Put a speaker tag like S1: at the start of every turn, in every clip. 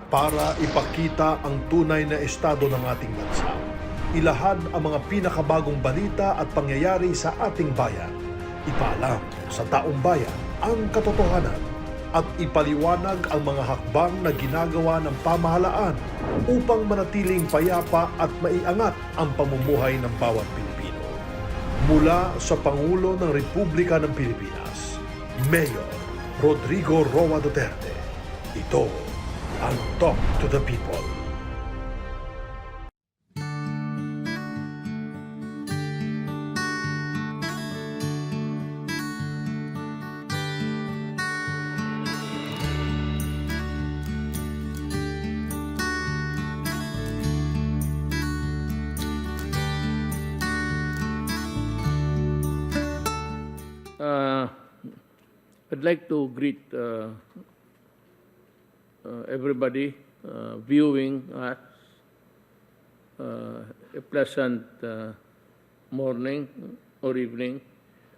S1: para ipakita ang tunay na estado ng ating bansa. Ilahad ang mga pinakabagong balita at pangyayari sa ating bayan. Ipaalam sa taong bayan ang katotohanan at ipaliwanag ang mga hakbang na ginagawa ng pamahalaan upang manatiling payapa at maiangat ang pamumuhay ng bawat Pilipino. Mula sa Pangulo ng Republika ng Pilipinas, Mayor Rodrigo Duterte, ito ang Talk to the People.
S2: I'd like to greet everybody viewing us a pleasant morning or evening.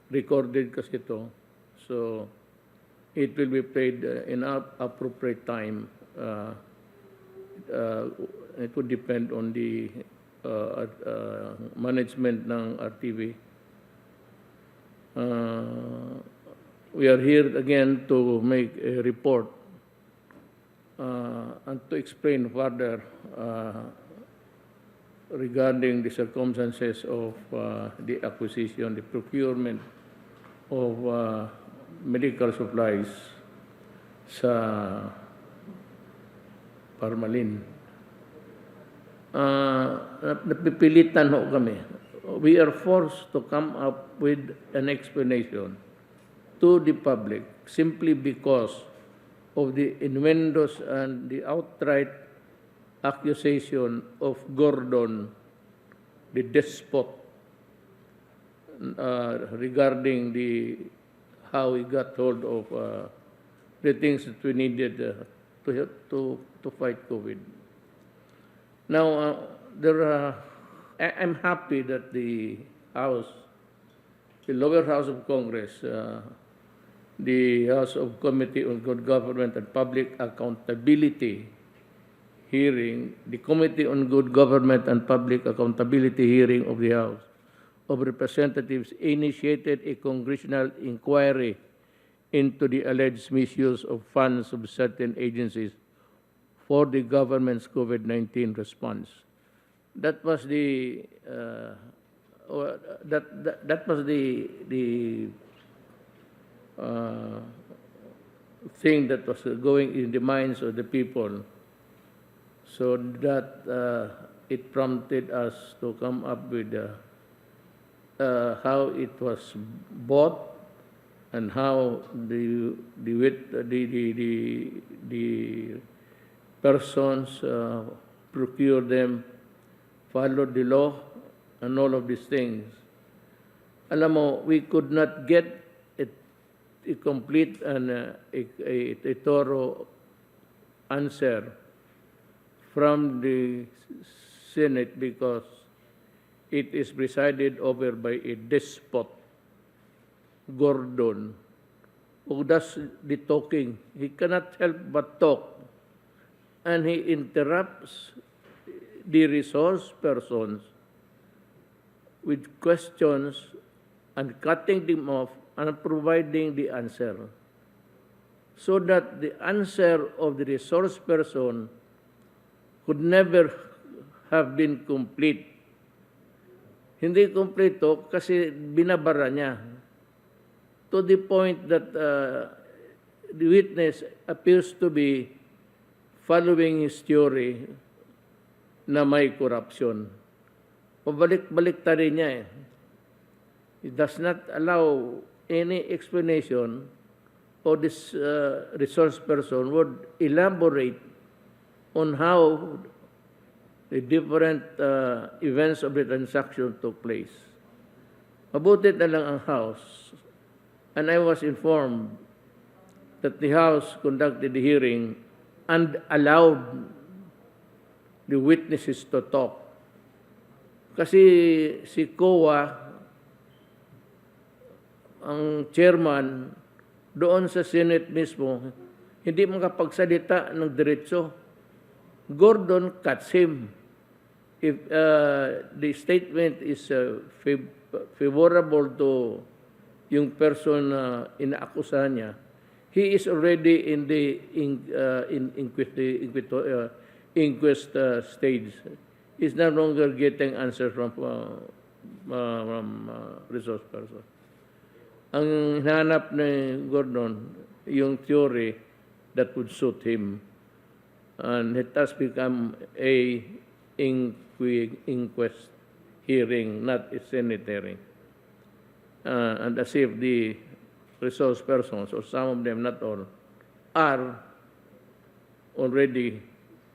S2: Recorded kasi ito. So, it will be played in appropriate time. It would depend on the management ng RTV. We are here again to make a report and to explain further regarding the circumstances of the acquisition, the procurement of medical supplies sa Parmalin. Napipilitan ho kami. We are forced to come up with an explanation to the public simply because of the innuendos and the outright accusation of Gordon, the despot, regarding how he got hold of the things that we needed to fight COVID. Now, I'm happy that the lower house of Congress, the House of Committee on Good Government and Public Accountability hearing, the Committee on Good Government and Public Accountability hearing of the House of Representatives initiated a congressional inquiry into the alleged misuse of funds of certain agencies for the government's COVID-19 response. That was the thing that was going in the minds of the people, so that it prompted us to come up with how it was bought and how the persons procured them, followed the law, and all of these things. Alam mo, we could not get a complete and a thorough answer from the Senate because it is presided over by a despot, Gordon, who does the talking. He cannot help but talk, and he interrupts the resource persons with questions and cutting them off and providing the answer, so that the answer of the resource person could never have been complete. Hindi kompleto kasi binabara niya to the point that the witness appears to be following his theory na may corruption. Pabalik-balik ta rin niya eh. It does not allow any explanation, or this resource person would elaborate on how the different events of the transaction took place. Mabuti na lang ang House, and I was informed that the House conducted the hearing and allowed the witnesses to talk. Kasi si COA, ang chairman, doon sa Senate mismo, hindi makapagsalita ng diretso. Gordon cuts him. If the statement is favorable to yung person na inaakusahan niya, he is already in the inquest stage. He's no longer getting answers from resource person. Ang hinahanap ni Gordon, yung theory that would suit him. And it has become a inquest hearing, not a Senate hearing. And as if the resource persons, or some of them, not all, are already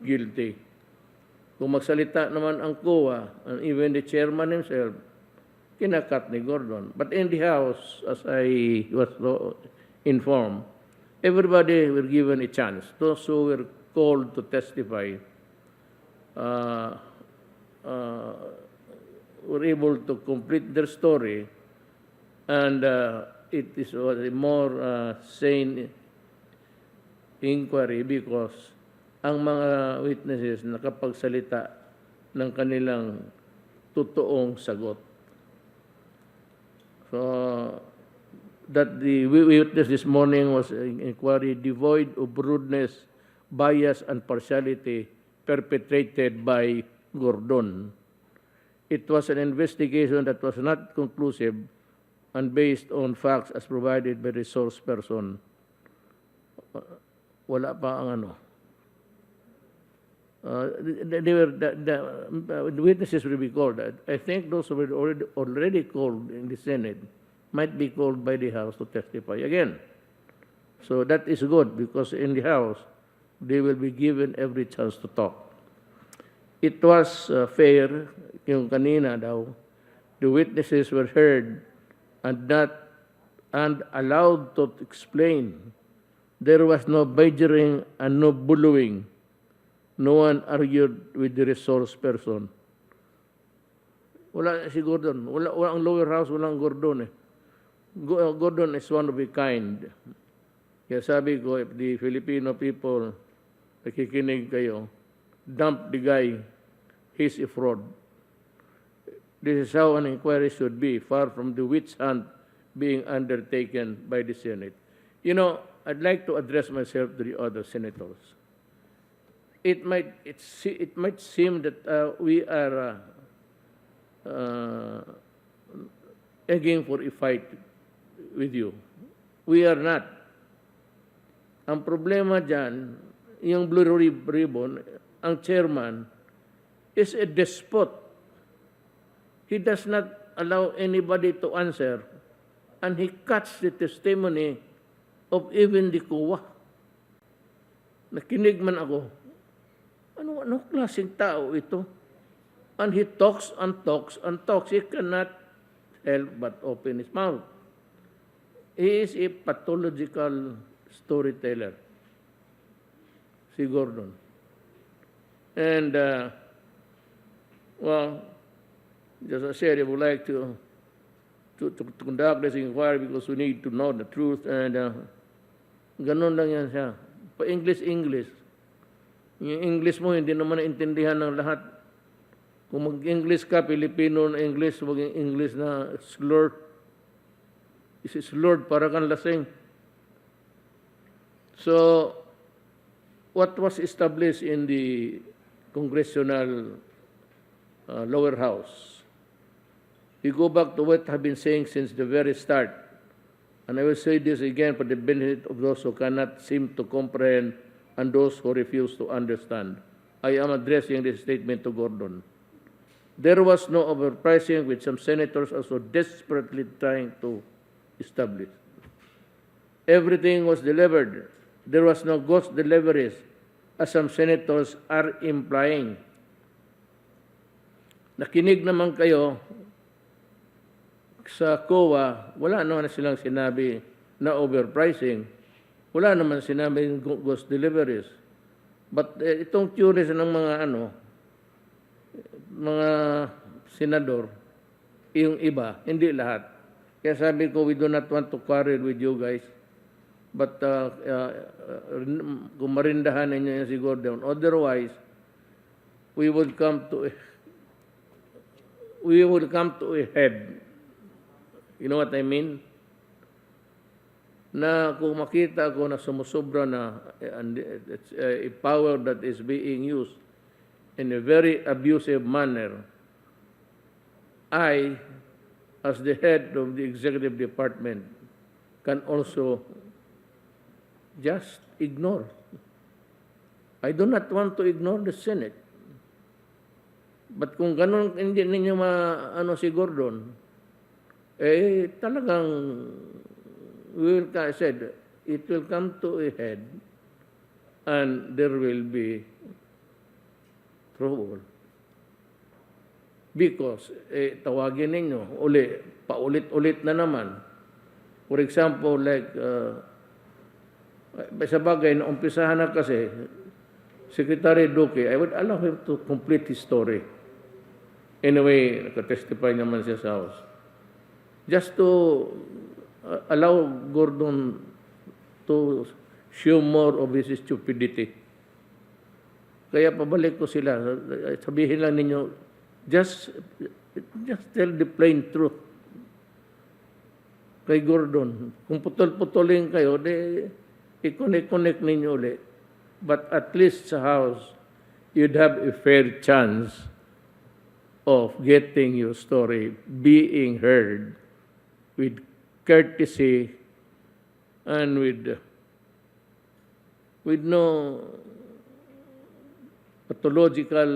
S2: guilty. Kung magsalita naman ang COA, and even the chairman himself, kinakat ni Gordon. But in the House, as I was informed, everybody were given a chance. Those who were called to testify were able to complete their story, and it is a more sane inquiry because ang mga witnesses nakapagsalita ng kanilang totoong sagot. So, that the witness this morning was an inquiry devoid of rudeness, bias, and partiality perpetrated by Gordon. It was an investigation that was not conclusive and based on facts as provided by the resource person. Wala pa ang ano. The witnesses will be called. I think those who were already called in the Senate might be called by the House to testify again. So that is good because in the House, they will be given every chance to talk. It was fair, yung kanina daw, the witnesses were heard and allowed to explain. There was no badgering and no bullying. No one argued with the resource person. Wala si Gordon. Wala ang lower house, walang Gordon eh. Gordon is one of a kind. Kaya sabi ko, if the Filipino people nakikinig kayo, dump the guy, he's a fraud. This is how an inquiry should be, far from the witch hunt being undertaken by the Senate. You know, I'd like to address myself to the other senators. It might seem that we are egging for a fight with you. We are not. Ang problema dyan, yung Blue Ribbon, ang chairman, is a despot. He does not allow anybody to answer, and he cuts the testimony of even the COA. Nakinig man ako, ano klaseng tao ito? And he talks and talks and talks. He cannot help but open his mouth. He is a pathological storyteller, si Gordon. And, well, just as I said, I would like to conduct this inquiry because we need to know the truth. And ganun lang yan siya. Pa-English. Yung English mo, hindi naman naintindihan ng lahat. Kung mag-English ka, Filipino na English, huwag yung English na slurred. Is slurred para kang lasing. So, what was established in the congressional lower house, we go back to what I've been saying since the very start. And I will say this again for the benefit of those who cannot seem to comprehend and those who refuse to understand. I am addressing this statement to Gordon. There was no overpricing, which some senators are so desperately trying to establish. Everything was delivered. There was no ghost deliveries, as some senators are implying. Nakinig naman kayo sa COA, wala naman silang sinabi na overpricing. Wala naman sinabi ghost deliveries. But itong theories ng mga senador, yung iba, hindi lahat. Kaya sabi ko, we do not want to quarrel with you guys. But kung marindahan ninyo yan si Gordon, otherwise, we would come to we will come to a head. You know what I mean? Na kung makita ko na sumusobra na and it's a power that is being used in a very abusive manner, I, as the head of the executive department, can also just ignore. I do not want to ignore the Senate. But kung ganun hindi ninyo si Gordon, talagang I said, it will come to a head and there will be trouble. Because, tawagin ninyo, paulit-ulit na naman. For example, like, sa bagay, na umpisahan na kasi, Secretary Duque, I would allow him to complete his story. Anyway, nakatestify naman siya sa House. Just to allow Gordon to show more of his stupidity. Kaya pabalik ko sila, sabihin lang ninyo, just tell the plain truth. Kay Gordon, kung putol-putulin kayo, i-connect ninyo ulit. But at least sa House, you'd have a fair chance of getting your story being heard with courtesy and with no pathological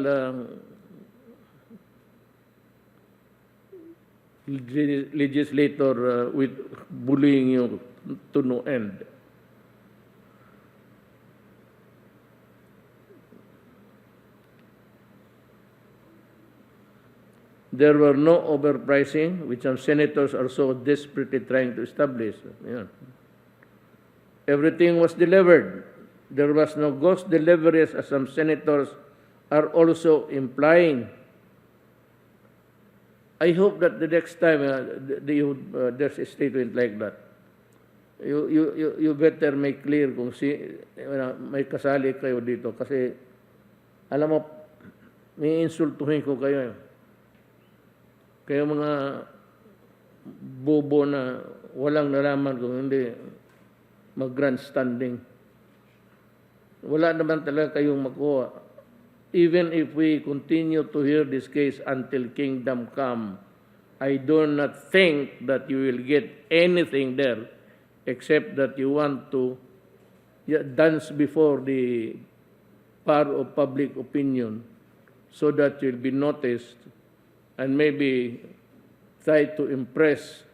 S2: legislator with bullying you to no end. There were no overpricing, which some senators are so desperately trying to establish. Yeah. Everything was delivered. There was no ghost deliveries, as some senators are also implying. I hope that the next time there's a statement like that, you better make clear kung may kasali kayo dito. Kasi, alam mo, may insultuhin ko kayo. Kaya mga bobo na walang nalaman kung hindi mag-grandstanding. Wala naman talaga kayong makuha. Even if we continue to hear this case until kingdom come, I do not think that you will get anything there except that you want to dance before the bar of public opinion so that you'll be noticed and maybe try to impress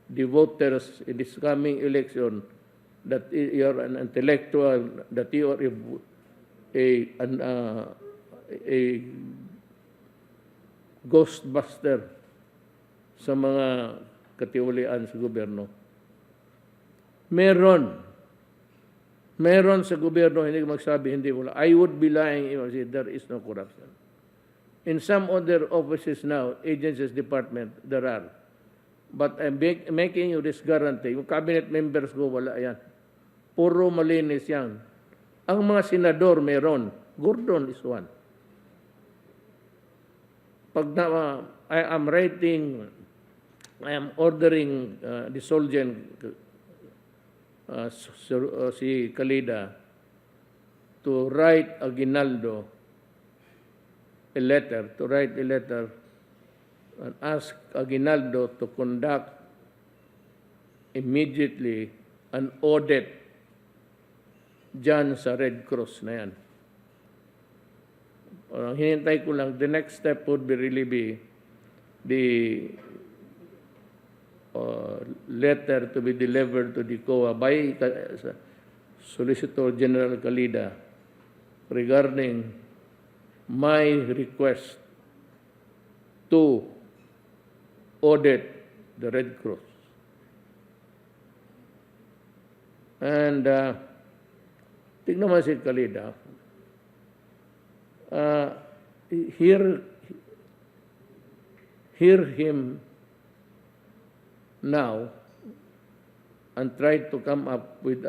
S2: the voters in this coming election that you are an intellectual, that you are a ghostbuster sa mga katiwalian sa gobyerno. Meron sa gobyerno, hindi magsabi, hindi wala. I would be lying if I say there is no corruption. In some other offices now, agencies, department, there are. But I'm making you this guarantee. Yung cabinet members ko, wala yan. Puro malinis yan. Ang mga senador meron. Gordon is one. Pag I am ordering the Solgen, si Calida, to write Aguinaldo to write a letter and ask Aguinaldo to conduct immediately an audit dyan sa Red Cross na yan. Hinintay ko lang, the next step would be really be the letter to be delivered to the COA by Solicitor General Calida regarding my request to audit the Red Cross. And tignan mo si Calida, hear him now and try to come up with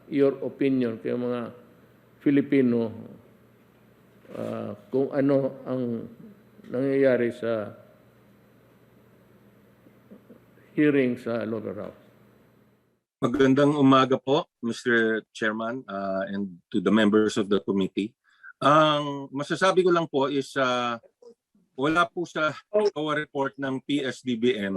S2: your opinion kay mga Filipino kung ano ang nangyayari sa hearing sa lower house.
S3: Magandang umaga po, Mr. Chairman, and to the members of the committee. Ang masasabi ko lang po is wala po sa COA report ng PSDBM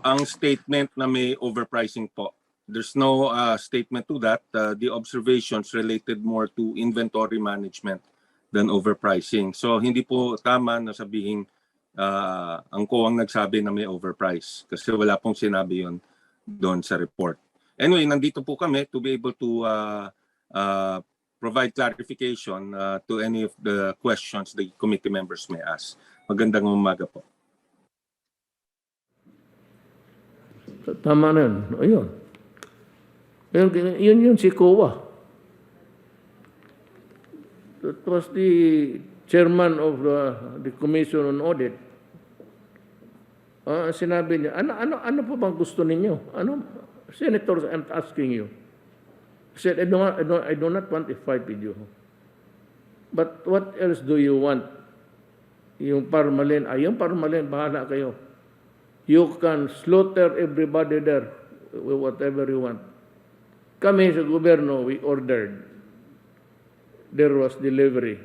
S3: ang statement na may overpricing po. There's no statement to that. The observations related more to inventory management than overpricing. So hindi po tama na sabihin ang COA ang nagsabi na may overprice kasi wala pong sinabi yon doon sa report. Anyway, nandito po kami to be able to provide clarification to any of the questions the committee members may ask. Magandang umaga po.
S2: Tama na yun. Ayun. Yun si COA. That was the chairman of the Commission on Audit. Sinabi niya, ano po bang gusto ninyo? Senators, I'm asking you. He said, I do not want a fight with you. But what else do you want? Yung Parmalen, yung Parmalen, bahala kayo. You can slaughter everybody there with whatever you want. Kami sa gobyerno, we ordered. There was delivery.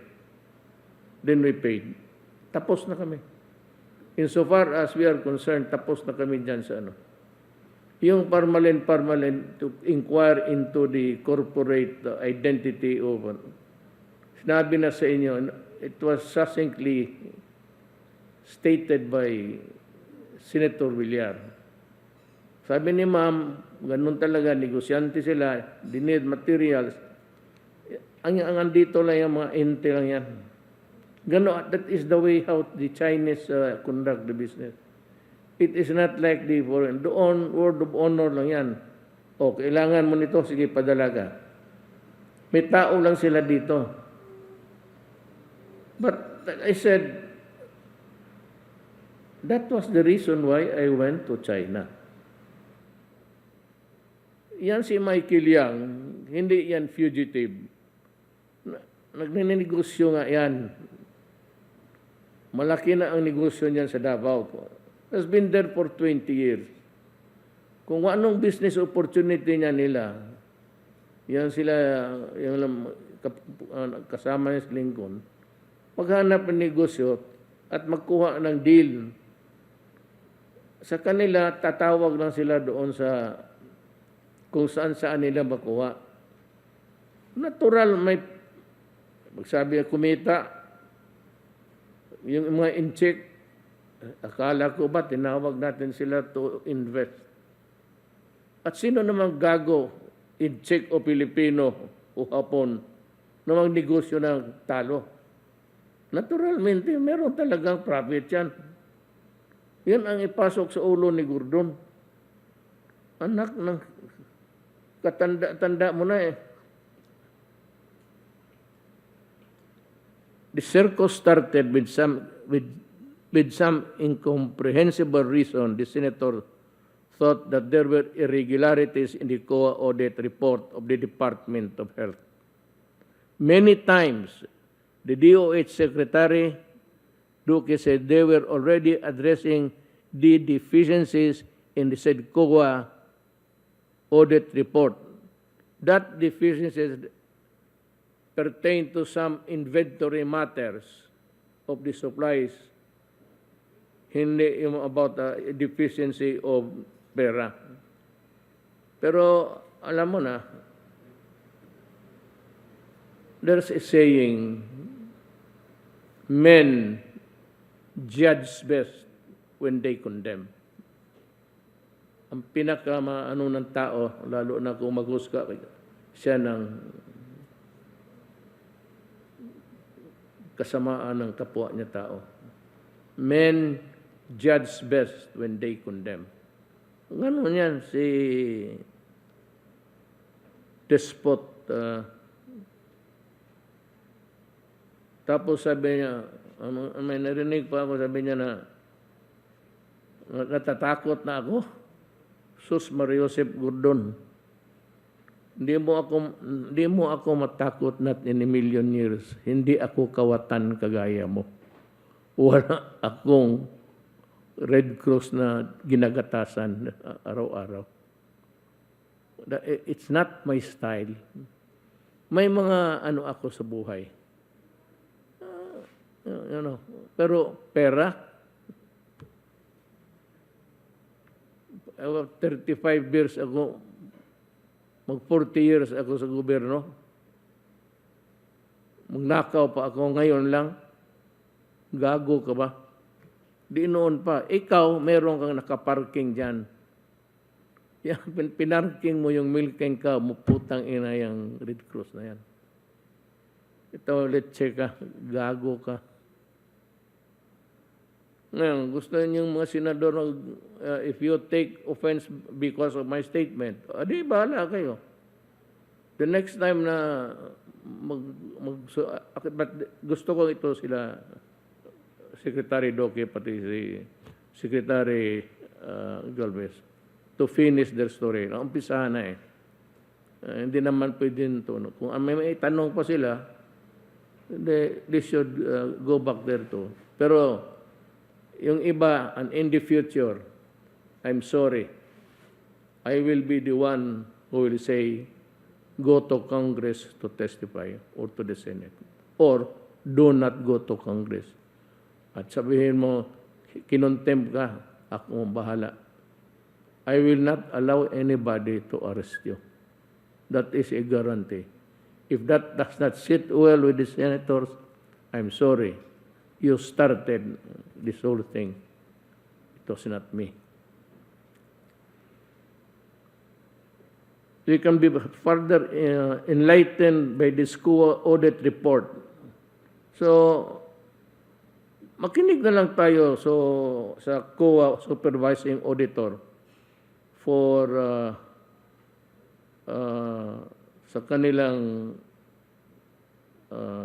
S2: Then we paid. Tapos na kami. Insofar as we are concerned, tapos na kami dyan sa ano. Yung Parmalen to inquire into the corporate identity of, sinabi na sa inyo, it was succinctly stated by Senator Villar. Sabi ni ma'am, ganun talaga, negosyante sila, they need materials. Ang andito lang yung mga ente lang yan. Gano, that is the way how the Chinese conduct the business. It is not like the foreign. Doon, word of honor lang yan. O, kailangan mo nito, sige, padala ka. May tao lang sila dito. But I said, that was the reason why I went to China. Yan si Michael Yang, hindi yan fugitive. Nagninegosyo nga yan. Malaki na ang negosyo niyan sa Davao. Has been there for 20 years. Kung anong business opportunity niya nila, yan sila, yung kasama niya sa Lincoln, maghanap ng negosyo at magkuha ng deal. Sa kanila, tatawag lang sila doon sa kung saan nila makuha. Natural, may magsabi kumita, yung mga in-check, akala ko ba tinawag natin sila to invest? At sino namang gago, in-check o Pilipino o Hapon, na magnegosyo ng talo? Naturalmente, meron talagang profit yan. Yan ang ipasok sa ulo ni Gordon. Anak ng katanda-tanda mo na eh. The circus started with some incomprehensible reason. The senator thought that there were irregularities in the COA audit report of the Department of Health. Many times, the DOH Secretary Duque said they were already addressing the deficiencies in the said COA audit report. That deficiencies pertain to some inventory matters of the supplies, hindi yung about deficiency of pera. Pero alam mo na, there's a saying, men judge best when they condemn. Ang pinaka-ano ng tao, lalo na kung maghusga siya ng kasamaan ng kapwa niya tao. Men judge best when they condemn. Ganun yan si Despot. Tapos sabi niya, may narinig pa ako, sabi niya na natatakot na ako. Sus Mariosep Gordon. Hindi mo ako matakot not in a million years. Hindi ako kawatan kagaya mo. Wala akong Red Cross na ginagatasan araw-araw. It's not my style. May mga ano ako sa buhay. Pero pera, 35 years ago, mag 40 years ako sa gobyerno. Magnakaw pa ako ngayon lang. Gago ka ba? Di noon pa. Ikaw, meron kang nakaparking dyan. Yan, pinarking mo yung milking cow, putang ina yung Red Cross na yan. Ito, let's ka, gago ka. Ngayon, gusto niyong mga senador, if you take offense because of my statement, di bahala kayo. The next time na but gusto ko ito sila, Secretary Doke, pati si Secretary Galvez, to finish their story. Umpisahan na eh. Hindi naman pwede ito. No? Kung may tanong pa sila, they should go back there too. Pero yung iba, and in the future, I'm sorry, I will be the one who will say, go to Congress to testify or to the Senate. Or do not go to Congress. At sabihin mo, kinontempt ka, ako bahala. I will not allow anybody to arrest you. That is a guarantee. If that does not sit well with the senators, I'm sorry. You started this whole thing. It was not me. We can be further enlightened by this COA audit report. So, makinig na lang tayo sa COA Supervising Auditor for sa kanilang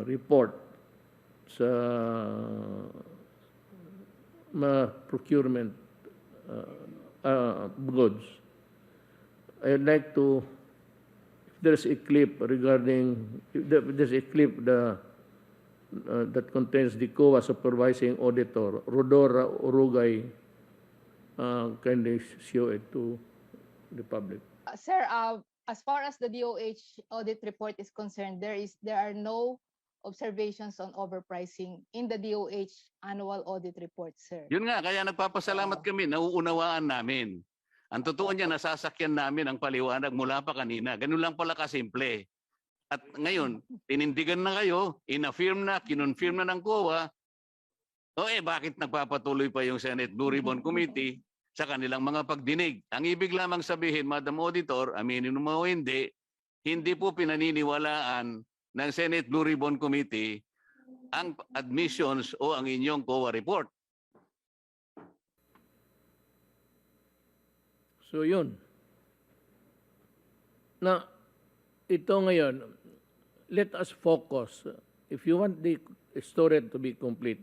S2: report sa procurement goods. I'd like to, if there's a clip regarding, if there's a clip that contains the COA Supervising Auditor, Rodora Urugay, kindly show it to the public.
S4: Sir, as far as the DOH audit report is concerned, there are no observations on overpricing in the DOH annual audit report, sir.
S5: Yun nga, kaya nagpapasalamat kami, nauunawaan namin. Ang totoo niya, nasasakyan namin ang paliwanag mula pa kanina. Ganun lang pala kasimple. At ngayon, tinindigan na kayo, in-affirm na, kinonfirm na ng COA, bakit nagpapatuloy pa yung Senate Blue Ribbon Committee sa kanilang mga pagdinig? Ang ibig lamang sabihin, Madam Auditor, aminin mo o hindi po pinaniniwalaan ng Senate Blue Ribbon Committee ang admissions o ang inyong COA report.
S2: So yun. Na ito ngayon, let us focus. If you want the story to be complete,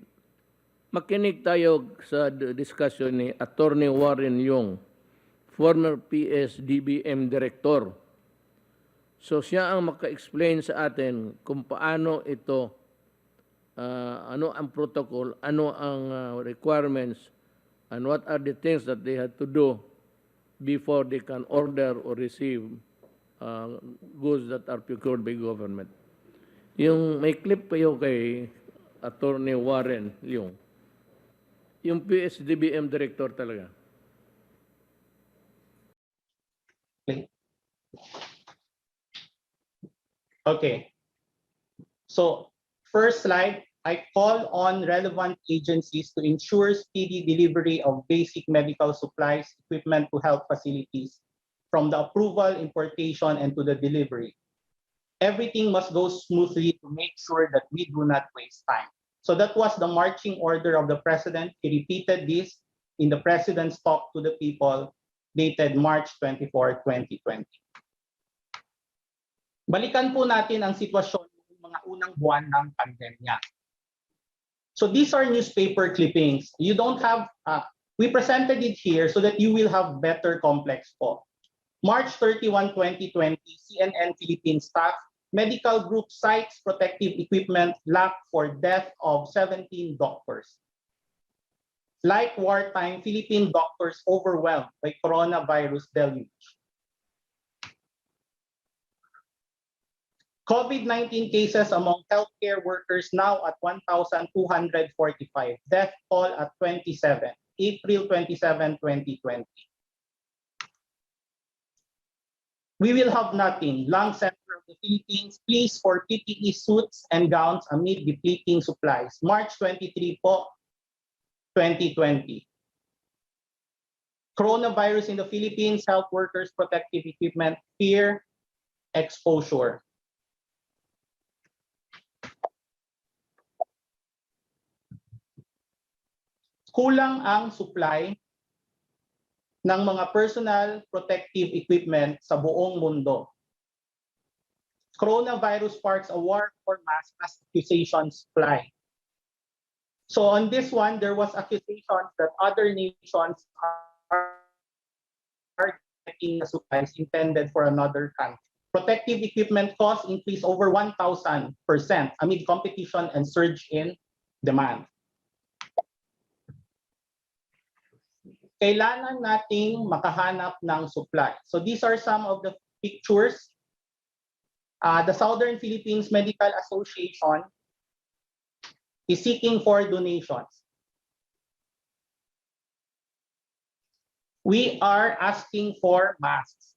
S2: makinig tayo sa discussion ni Attorney Warren Yung, former PS-DBM Director. So siya ang maka-explain sa atin kung paano ito, ano ang protocol, ano ang requirements, and what are the things that they had to do before they can order or receive goods that are procured by government. Yung may clip kayo kay Attorney Warren Yung PS-DBM Director talaga.
S6: Okay. So, first slide, I call on relevant agencies to ensure speedy delivery of basic medical supplies, equipment to health facilities, from the approval, importation, and to the delivery. Everything must go smoothly to make sure that we do not waste time. So that was the marching order of the President. He repeated this in the President's talk to the people dated March 24, 2020. Balikan po natin ang sitwasyon ng mga unang buwan ng pandemya. So these are newspaper clippings. You don't have, we presented it here so that you will have better complex po. March 31, 2020, CNN Philippines staff, medical group cites protective equipment lack for death of 17 doctors. Like wartime, Philippine doctors overwhelmed by coronavirus deluge. COVID-19 cases among healthcare workers now at 1,245. Death toll at 27, April 27, 2020. We will have nothing. Lung Center of the Philippines, please for PPE suits and gowns amid depleting supplies. March 23 po, 2020. Coronavirus in the Philippines, health workers, protective equipment, fear, exposure. Kulang ang supply ng mga personal protective equipment sa buong mundo. Coronavirus sparks a war for masks as accusations fly. So on this one, there was accusations that other nations are getting the supplies intended for another country. Protective equipment costs increased over 1,000% amid competition and surge in demand. Kailangan nating makahanap ng supply. So these are some of the pictures. The Southern Philippines Medical Association is seeking for donations. We are asking for masks.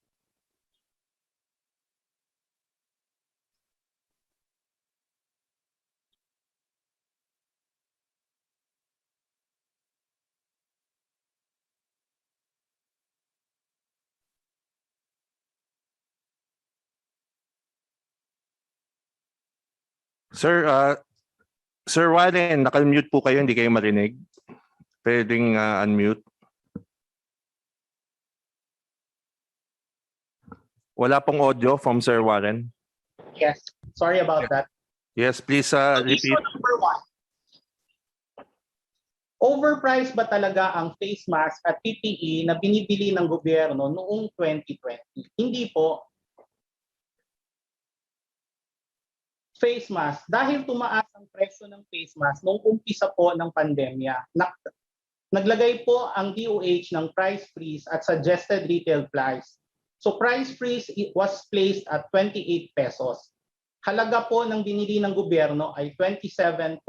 S7: Sir, Sir Warren, naka-mute po kayo, hindi kayo marinig. Pwedeng unmute. Wala pong audio from Sir Warren.
S6: Yes, sorry about that.
S7: Yes, please repeat.
S6: Issue number 1. Overpriced ba talaga ang face mask at PPE na binibili ng gobyerno noong 2020? Hindi po. Face mask, dahil tumaas ang presyo ng face mask noong umpisa po ng pandemya, naglagay po ang DOH ng price freeze at suggested retail price. So price freeze was placed at 28 pesos. Halaga po ng binili ng gobyerno ay 27.72.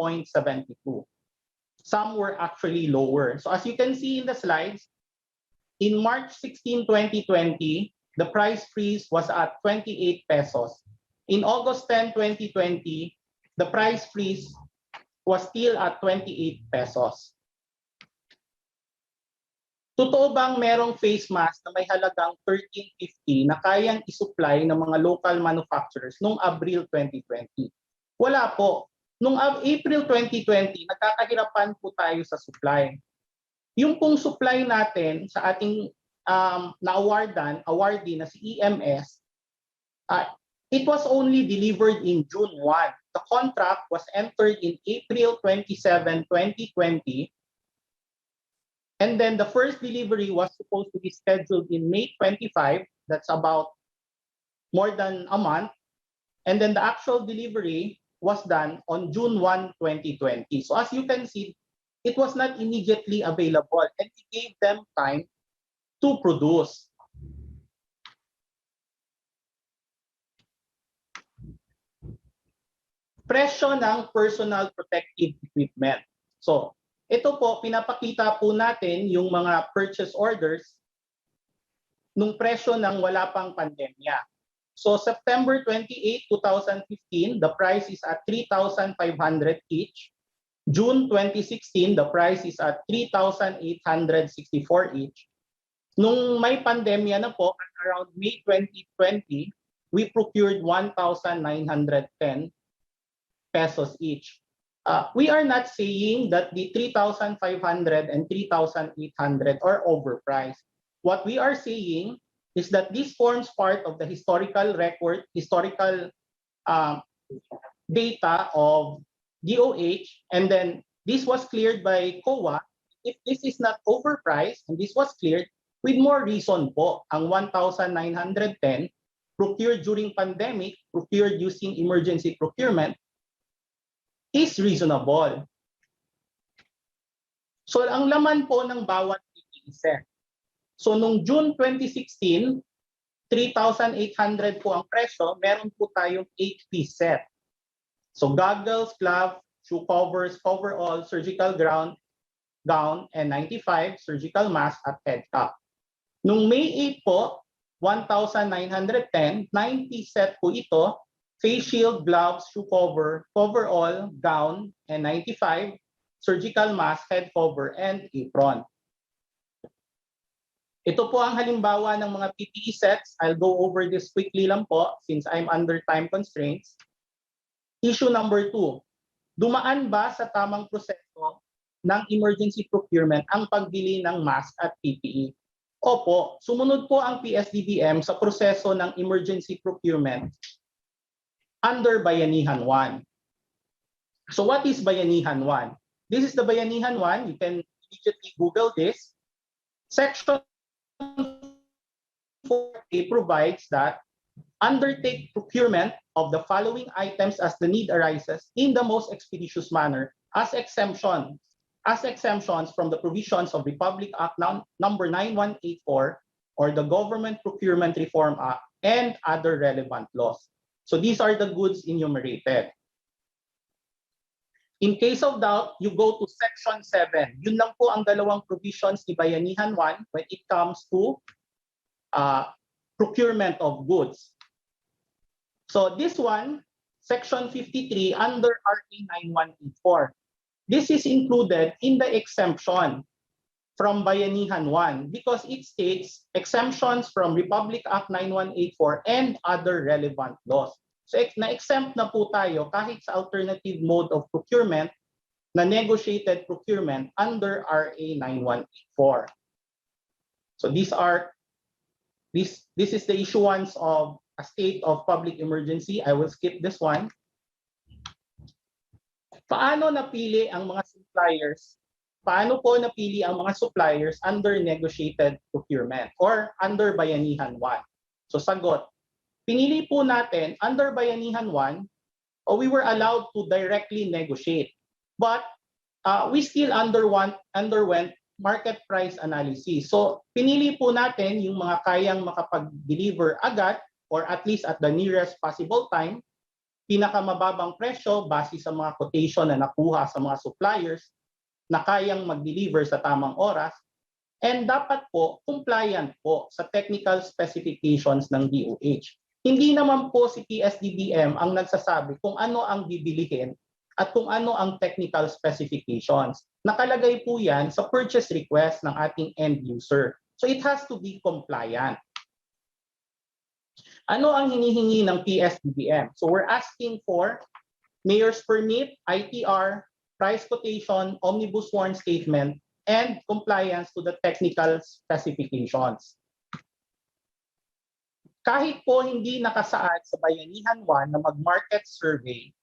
S6: Some were actually lower. So as you can see in the slides, in March 16, 2020, the price freeze was at 28 pesos. In August 10, 2020, the price freeze was still at 28 pesos. Totoo bang merong face mask na may halagang 13.50 na kayang isupply ng mga local manufacturers noong Abril 2020? Wala po. Noong April 2020, nagkakahirapan po tayo sa supply. Yung pong supply natin sa ating awardee na si EMS, it was only delivered in June 1. The contract was entered in April 27, 2020. And then the first delivery was supposed to be scheduled in May 25. That's about more than a month. And then the actual delivery was done on June 1, 2020. So as you can see, it was not immediately available and we gave them time to produce. Presyo ng personal protective equipment. So, ito po, pinapakita po natin yung mga purchase orders nung presyo ng wala pang pandemya. So, September 28, 2015, the price is at 3,500 each. June 2016, the price is at 3,864 each. Nung may pandemya na po, at around May 2020, we procured 1,910 pesos each. We are not saying that the 3,500 and 3,800 are overpriced. What we are saying is that this forms part of the historical record, historical data of DOH, and then this was cleared by COA. If this is not overpriced and this was cleared, with more reason po, ang 1,910 procured during pandemic, procured using emergency procurement, is reasonable. So ang laman po ng bawat PPE set. So nung June 2016, 3,800 po ang presyo, meron po tayong 8-piece set. So goggles, glove, shoe covers, coverall, surgical gown, and 95 surgical mask at head cap. Nung May 8 po, 1,910, 90 set po ito, face shield, gloves, shoe cover, coverall, gown, and 95 surgical mask, head cover, and apron. Ito po ang halimbawa ng mga PPE sets. I'll go over this quickly lang po since I'm under time constraints. Issue number 2. Dumaan ba sa tamang proseso ng emergency procurement ang pagbili ng mask at PPE? Opo, sumunod po ang PSDBM sa proseso ng emergency procurement under Bayanihan 1. So what is Bayanihan 1? This is the Bayanihan 1. You can immediately Google this. Section 4A provides that undertake procurement of the following items as the need arises in the most expeditious manner as exemptions from the provisions of Republic Act number 9184 or the Government Procurement Reform Act and other relevant laws. So these are the goods enumerated. In case of doubt, you go to Section 7. Yun lang po ang dalawang provisions ni Bayanihan 1 when it comes to procurement of goods. So this one, Section 53 under RA 9184. This is included in the exemption from Bayanihan 1 because it states exemptions from Republic Act 9184 and other relevant laws. So na-exempt na po tayo kahit sa alternative mode of procurement na negotiated procurement under RA 9184. So this is the issuance of a state of public emergency. I will skip this one. Paano napili ang mga suppliers? Paano po napili ang mga suppliers under negotiated procurement or under Bayanihan 1? So sagot, pinili po natin under Bayanihan 1, we were allowed to directly negotiate. But we still underwent market price analysis. So pinili po natin yung mga kayang makapag-deliver agad or at least at the nearest possible time, pinakamababang presyo base sa mga quotation na nakuha sa mga suppliers na kayang mag-deliver sa tamang oras, and dapat po compliant po sa technical specifications ng DOH. Hindi naman po si PSDBM ang nagsasabi kung ano ang bibilihin at kung ano ang technical specifications. Nakalagay po yan sa purchase request ng ating end user. So it has to be compliant. Ano ang hinihingi ng PSDBM? So we're asking for mayor's permit, ITR, price quotation, omnibus warrant statement, and compliance to the technical specifications. Kahit po hindi nakasaad sa Bayanihan 1 na mag-market survey,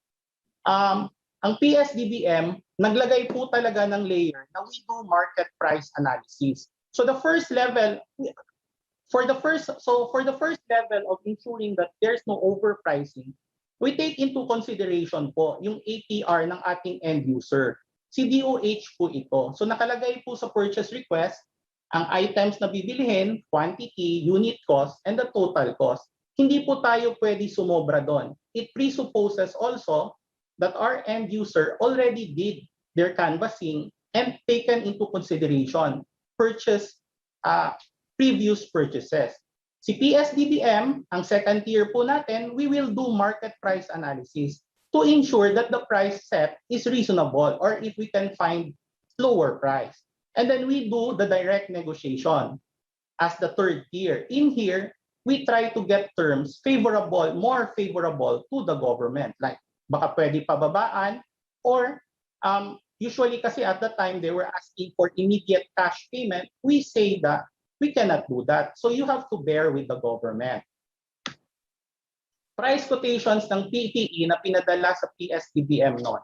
S6: ang PSDBM naglagay po talaga ng layer na we do market price analysis. So the first level, for the first level of ensuring that there's no overpricing, we take into consideration po yung ATR ng ating end user. Si DOH po ito. So nakalagay po sa purchase request ang items na bibilihin, quantity, unit cost, and the total cost. Hindi po tayo pwede sumobra doon. It presupposes also that our end user already did their canvassing and taken into consideration previous purchases. Si PSDBM, ang second tier po natin, we will do market price analysis to ensure that the price set is reasonable or if we can find lower price. And then we do the direct negotiation as the third tier. In here, we try to get terms favorable, more favorable to the government. Like baka pwede pababaan or usually kasi at the time they were asking for immediate cash payment. We say that we cannot do that. So you have to bear with the government. Price quotations ng PPE na pinadala sa PSDBM noon.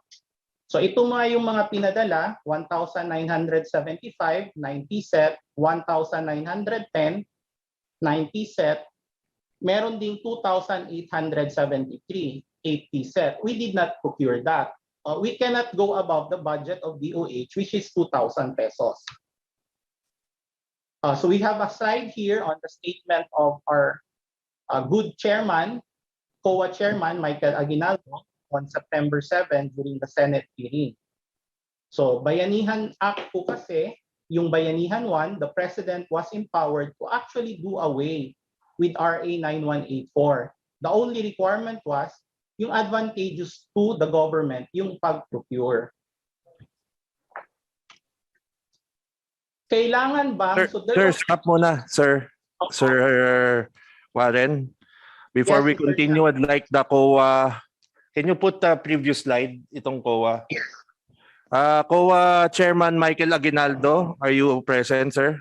S6: So ito mga yung mga pinadala, 1,975, 90 set, 1,910, 90 set. Meron ding 2,873, 80 set. We did not procure that. We cannot go above the budget of DOH, which is 2,000 pesos. So we have a slide here on the statement of our good chairman, COA chairman, Michael Aguinaldo, on September 7 during the Senate hearing. So Bayanihan Act po kasi, yung Bayanihan 1, the President was empowered to actually do away with RA 9184. The only requirement was yung advantageous to the government, yung pag-procure. Kailangan bang...
S7: Sir, stop muna, sir. Sir Warren. Before
S6: Yes,
S7: we
S6: Mr.
S7: continue, I'd like the COA. Can you put the previous slide, itong COA? COA Chairman Michael Aguinaldo, are you present, sir?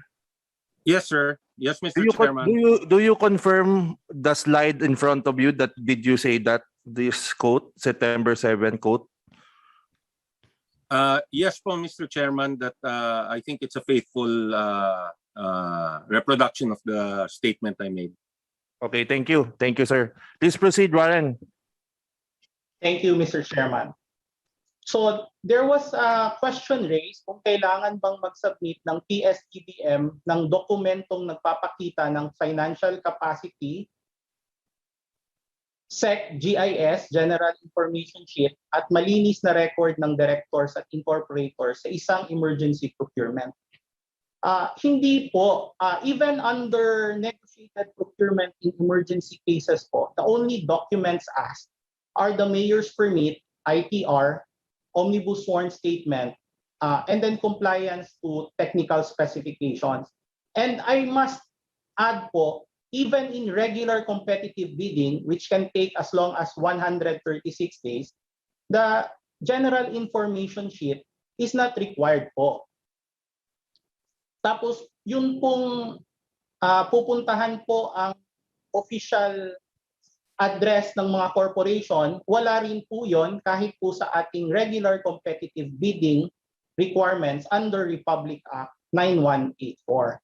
S3: Yes, sir. Yes, Mr. Chairman.
S7: Do you confirm the slide in front of you that did you say that this quote, September 7 quote?
S3: Yes po, Mr. Chairman, that I think it's a faithful reproduction of the statement I made.
S7: Okay, thank you. Thank you, sir. Please proceed, Warren.
S6: Thank you, Mr. Chairman. So there was a question raised kung kailangan bang mag-submit ng PSDBM ng dokumentong nagpapakita ng financial capacity, SEC GIS, General Information Sheet, at malinis na record ng directors at incorporators sa isang emergency procurement. Hindi po. Even under negotiated procurement in emergency cases po, the only documents asked are the mayor's permit, ITR, omnibus sworn statement, and then compliance to technical specifications. And I must add po, even in regular competitive bidding, which can take as long as 136 days, the general information sheet is not required po. Tapos, yun pong pupuntahan po ang official address ng mga corporation, wala rin po yun kahit po sa ating regular competitive bidding requirements under Republic Act 9184.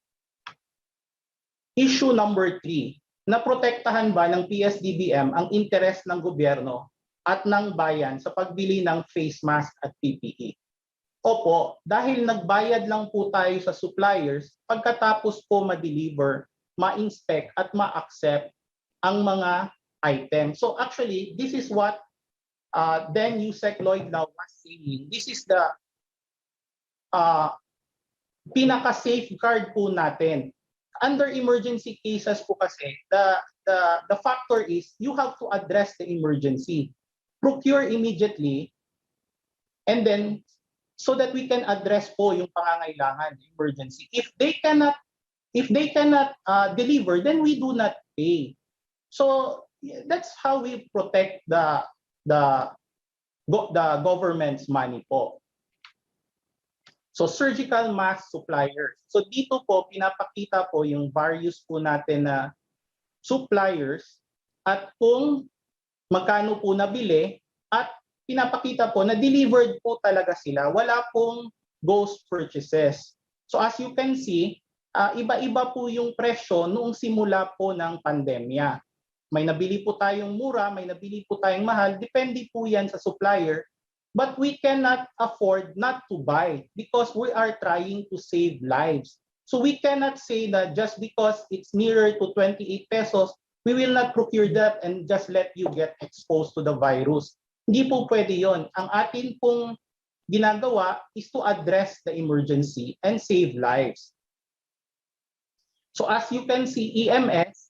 S6: Issue number 3, naprotektahan ba ng PSDBM ang interes ng gobyerno at ng bayan sa pagbili ng face mask at PPE? Opo, dahil nagbayad lang po tayo sa suppliers, pagkatapos po ma-deliver, ma-inspect at ma-accept ang mga items. So actually, this is what then Yusek Lloyd now was saying. This is the pinaka-safeguard po natin. Under emergency cases po kasi, the factor is you have to address the emergency. Procure immediately, and then so that we can address po yung pangangailangan, emergency. If they cannot deliver, then we do not pay. So that's how we protect the government's money po. So surgical mask suppliers. So dito po pinapakita po yung various po natin na suppliers at kung magkano po nabili at pinapakita po na delivered po talaga sila. Wala pong ghost purchases. So as you can see, iba-iba po yung presyo noong simula po ng pandemya. May nabili po tayong mura, may nabili po tayong mahal. Depende po yan sa supplier. But we cannot afford not to buy because we are trying to save lives. So we cannot say that just because it's nearer to 28 pesos, we will not procure that and just let you get exposed to the virus. Hindi po pwede yon. Ang atin pong ginagawa is to address the emergency and save lives. So as you can see, EMS,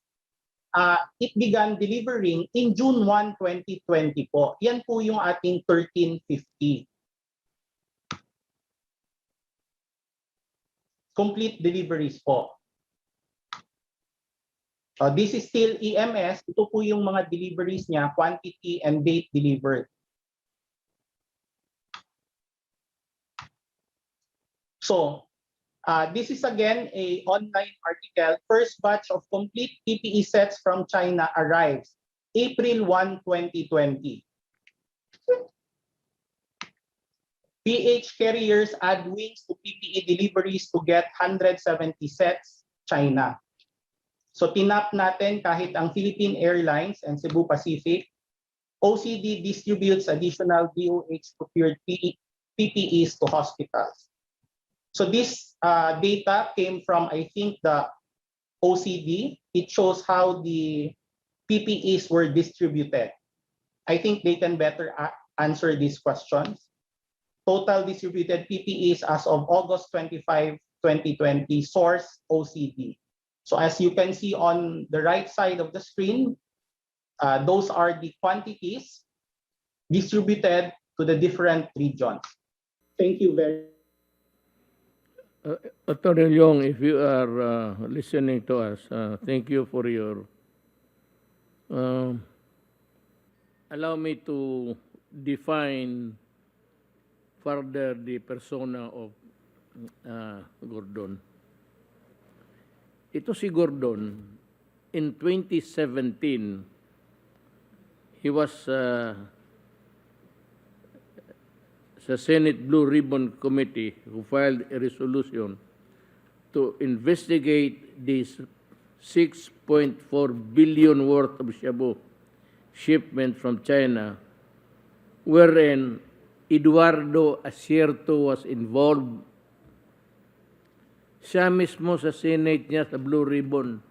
S6: it began delivering in June 1, 2020 po. Yan po yung ating 1350. Complete deliveries po. This is still EMS. Ito po yung mga deliveries niya, quantity and date delivered. So, this is again a online article. First batch of complete PPE sets from China arrives April 1, 2020. PH carriers add wings to PPE deliveries to get 170 sets, China. So tinap natin kahit ang Philippine Airlines and Cebu Pacific, OCD distributes additional DOH procured PPEs to hospitals. So this data came from, I think, the OCD. It shows how the PPEs were distributed. I think they can better answer these questions. Total distributed PPEs as of August 25, 2020, source OCD. So as you can see on the right side of the screen, those are the quantities distributed to the different regions. Thank you very much.
S2: Attorney Leong, if you are listening to us, thank you for your. Allow me to define further the persona of Gordon. Ito si Gordon, in 2017, he was sa Senate Blue Ribbon Committee who filed a resolution to investigate this 6.4 billion worth of shabu shipment from China, wherein Eduardo Asierto was involved. Siya mismo sa Senate niya sa Blue Ribbon.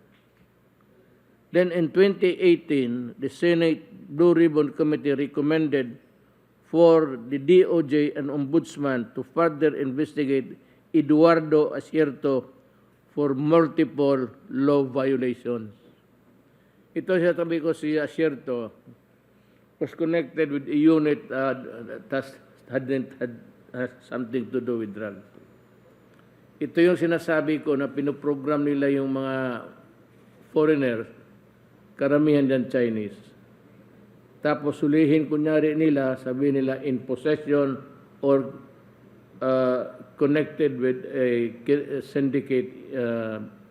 S2: Then in 2018, the Senate Blue Ribbon Committee recommended for the DOJ and Ombudsman to further investigate Eduardo Asierto for multiple law violations. Ito siya, sabi ko, si Asierto was connected with a unit that had something to do with drugs. Ito yung sinasabi ko na pinoprogram nila yung mga foreigners, karamihan dyan Chinese. Tapos sulihin kunyari nila, sabi nila in possession or connected with a syndicate,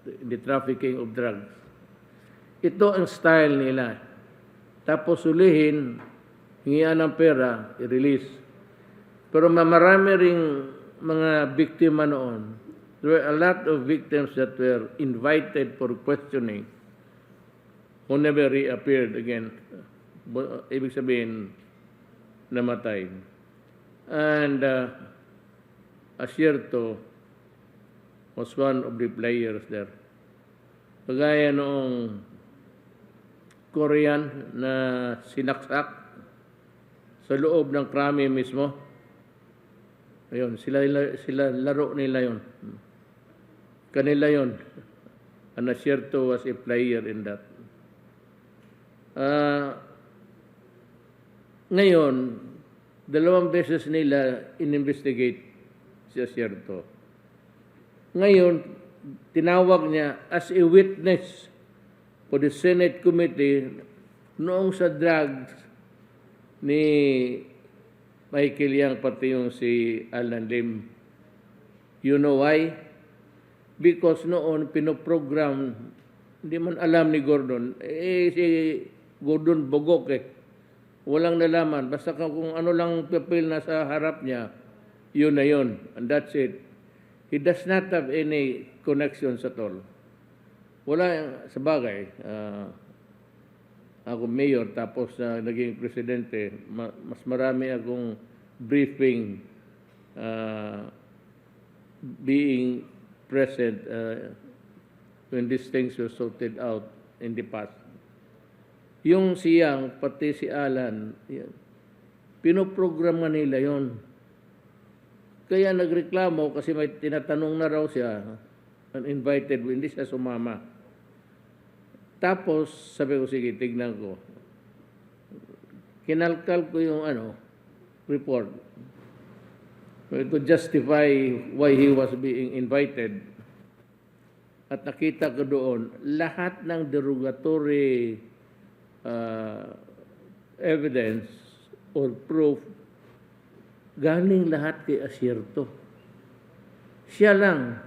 S2: the trafficking of drugs. Ito ang style nila. Tapos sulihin, hingian ng pera, i-release. Pero marami ring mga biktima noon. There were a lot of victims that were invited for questioning who never reappeared again. Ibig sabihin, namatay. And Asierto was one of the players there. Kagaya noong Korean na sinaksak sa loob ng krami mismo. Ayun, sila laro nila yon. Kanila yon. And Asierto was a player in that. Ngayon, 2 beses nila in-investigate si Asierto. Ngayon, tinawag niya as a witness for the Senate Committee noong sa drugs ni Michael Yang, pati yung si Alan Lim. You know why? Because noon, pinoprogram, hindi man alam ni Gordon, si Gordon bogok Walang nalaman. Basta kung ano lang papel na sa harap niya, yun na yun. And that's it. He does not have any connections at all. Wala, sa bagay, ako mayor tapos naging presidente, mas marami akong briefing being present when these things were sorted out in the past. Yung siyang, pati si Alan, pinoprogram nila yon. Kaya nagreklamo kasi may tinatanong na raw siya, uninvited, hindi siya sumama. Tapos, sabi ko, sige, tignan ko. Kinalkal ko yung report. To justify why he was being invited. At nakita ko doon, lahat ng derogatory evidence or proof, galing lahat kay Asierto. Siya lang,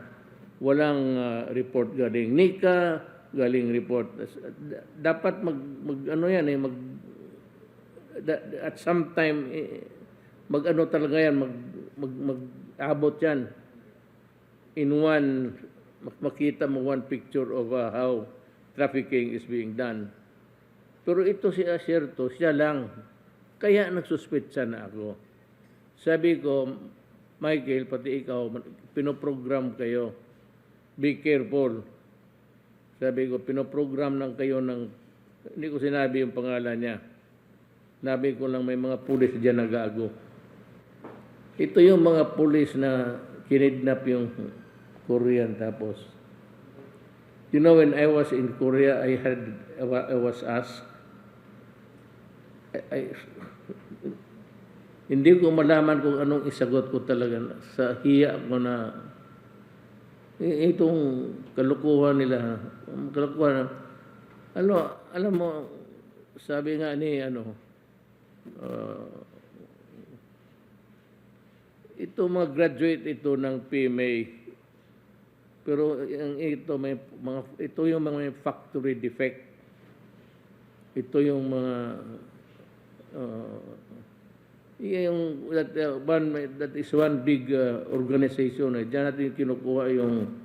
S2: walang report galing Nika, galing report. Dapat at some time mag-ano talaga yan, mag-abot yan. In one, makita mo one picture of how trafficking is being done. Pero ito si Asierto, siya lang. Kaya nagsuspetsa na ako. Sabi ko, Michael, pati ikaw, pinoprogram kayo. Be careful. Sabi ko, pinoprogram lang kayo ng, hindi ko sinabi yung pangalan niya. Sabi ko lang may mga pulis dyan na gago. Ito yung mga pulis na kinidnap yung Korean tapos. You know, when I was in Korea, I was asked, hindi ko malaman kung anong isagot ko talaga sa hiya ko na itong kalukuhan nila. Kalukuhan. Alam mo, sabi nga ni ito mga graduate ito ng PMA. Pero ito yung mga factory defect. Ito yung mga that is one big organization. Diyan natin kinukuha yung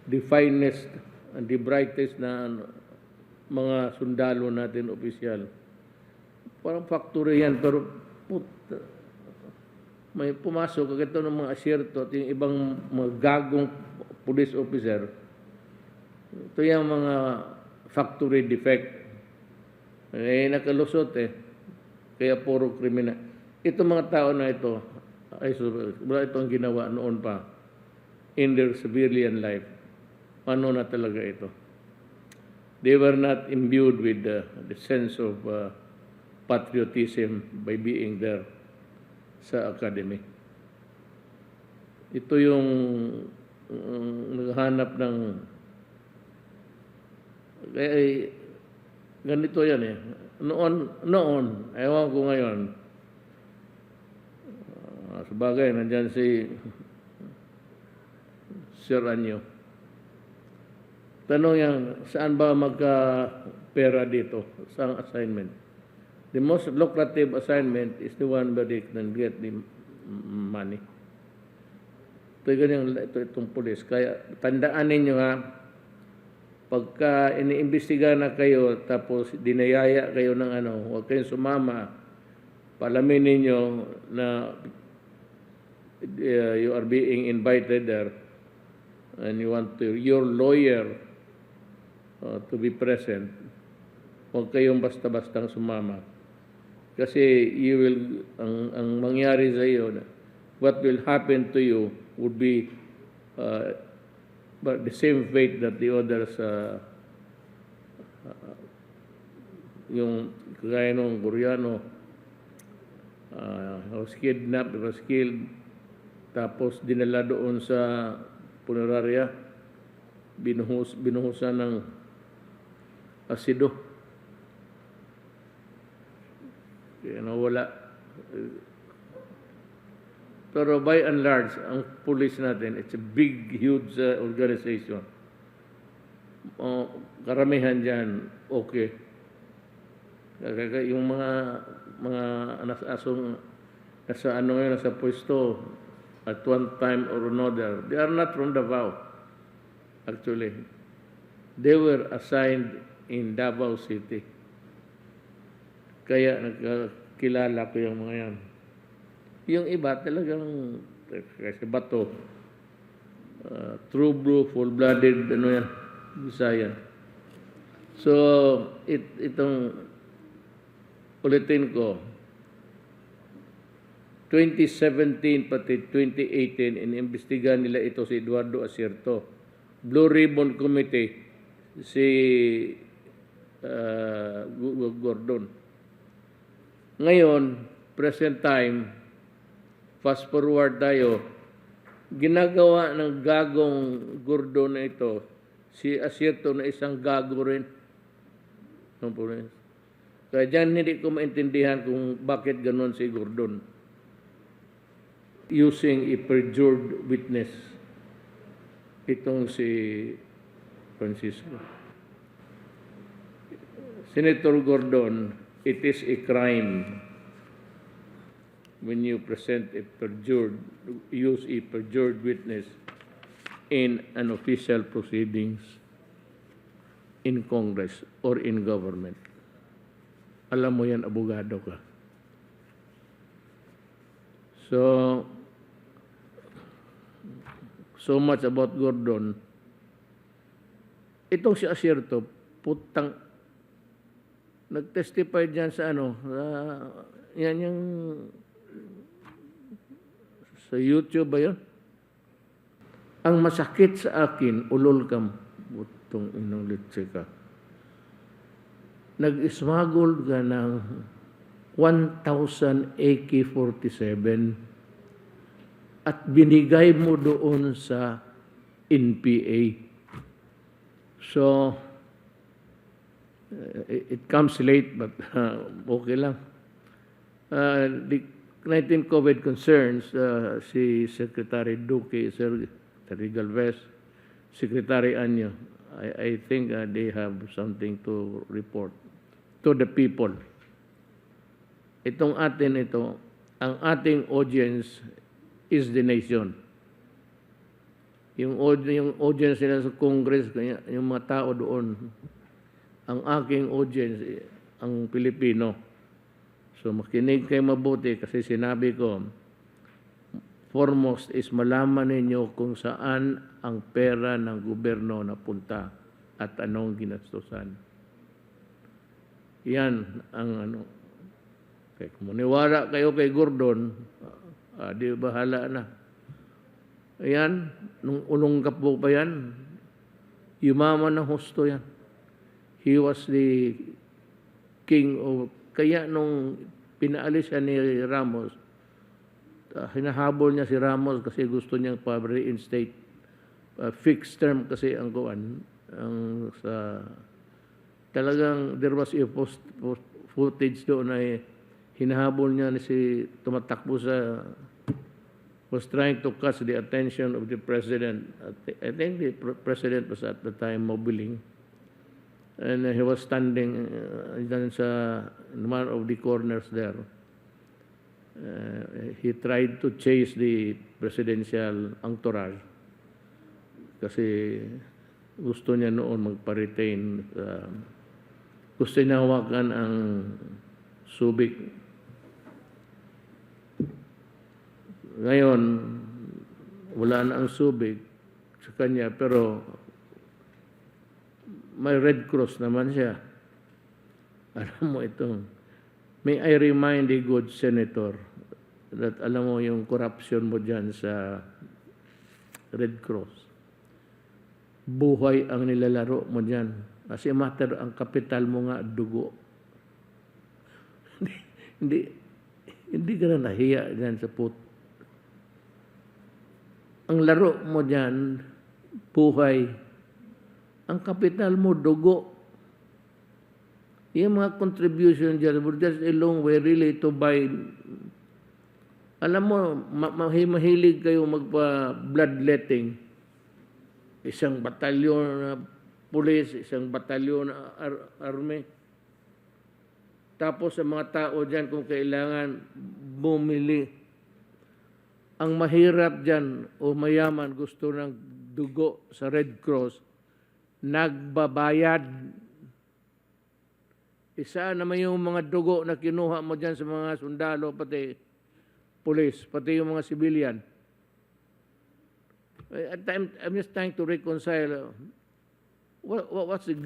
S2: the finest and the brightest na mga sundalo natin, opisyal. Parang factory yan, pero may pumasok ito ng mga Asierto at yung ibang mga gagong police officer. Ito yung mga factory defect. Nakalusot kaya puro kriminal. Ito mga tao na ito, wala itong ginawa noon pa in their civilian life. Ano na talaga ito? They were not imbued with the sense of patriotism by being there sa academy. Ito yung naghahanap ng ganito yan noon ewan ko ngayon. Sabagay, nandyan si Sir Anyo. Tanong yan, saan ba magka-pera dito? Sa assignment? The most lucrative assignment is the one where they can get the money. Itong pulis. Kaya tandaan ninyo pagka iniimbestiga na kayo tapos dinayaya kayo ng huwag kayong sumama, palamin ninyo na you are being invited there and you want your lawyer to be present. Huwag kayong basta-bastang sumama. Kasi ang mangyari sa iyo, what will happen to you would be but the same fate that the others, yung kagaya ng Koreano, was kidnapped, was killed, tapos dinala doon sa punerarya, binuhusan ng asido. Kaya nawala. Pero by and large, ang police natin, it's a big, huge organization. Karamihan dyan, okay. Yung mga nasa pwesto at one time or another, they are not from Davao, actually. They were assigned in Davao City. Kaya nagkakilala ko yung mga yan. Yung iba talagang kasi bato, true blue, full-blooded, Bisaya. So, itong ulitin ko, 2017 pati 2018, inimbestigahan nila ito si Eduardo Asierto. Blue Ribbon Committee, si Gordon. Ngayon, present time, fast forward tayo, ginagawa ng gagong Gordon na ito, si Asierto na isang gago rin. Kaya dyan hindi ko maintindihan kung bakit ganon si Gordon. Using a perjured witness. Itong si Francisco. Senator Gordon, it is a crime when you use a perjured witness in an official proceedings in Congress or in government. Alam mo yan, abogado ka. So much about Gordon. Itong si Asierto, putang, nag-testify dyan sa yan yung, sa YouTube ba yun? Ang masakit sa akin, ulol kam, butong inong litse ka. Nag-smuggle ka ng 1,000 AK-47 at binigay mo doon sa NPA. So, it comes late but okay lang. The 19 COVID concerns, si Secretary Duque, Secretary Galvez, Secretary Anyo, I think they have something to report to the people. Itong atin ito, ang ating audience is the nation. Yung audience nila sa Congress, kaya yung mga tao doon, ang aking audience, ang Pilipino. So makinig kayo mabuti kasi sinabi ko, foremost is malaman ninyo kung saan ang pera ng gobyerno napunta at anong ginastusan. Yan ang kaya kung maniwala kayo kay Gordon, di bahala na. Ayan, nung ulong kapo pa yan, yumaman ng husto yan. He was the king of, kaya nung pinaalis siya ni Ramos, hinahabol niya si Ramos kasi gusto niyang pa-reinstate. Fixed term kasi ang kuwan. Talagang there was a footage doon ay hinahabol niya si tumatakbo sa was trying to catch the attention of the president. I think the president was at the time mobiling. And he was standing sa one of the corners there. He tried to chase the presidential entourage kasi gusto niya noon magpa-retain. Gusto niya hawakan ang Subic. Ngayon, wala na ang Subic sa kanya, pero may Red Cross naman siya. Alam mo itong, may I remind the good senator that alam mo yung corruption mo dyan sa Red Cross. Buhay ang nilalaro mo dyan. Kasi matter ang kapital mo nga, dugo. Hindi ka na nahiya dyan sa ang laro mo dyan, buhay. Ang kapital mo, dugo. Yung mga contribution dyan, there's a long way really to buy. Alam mo, mahilig kayo magpa-bloodletting. Isang batalyon na pulis, isang batalyon na army. Tapos sa mga tao dyan, kung kailangan, bumili. Ang mahirap dyan o mayaman gusto ng dugo sa Red Cross, nagbabayad. Isa naman yung mga dugo na kinuha mo dyan sa mga sundalo, pati pulis, pati yung mga civilian. I'm just trying to reconcile. What's the...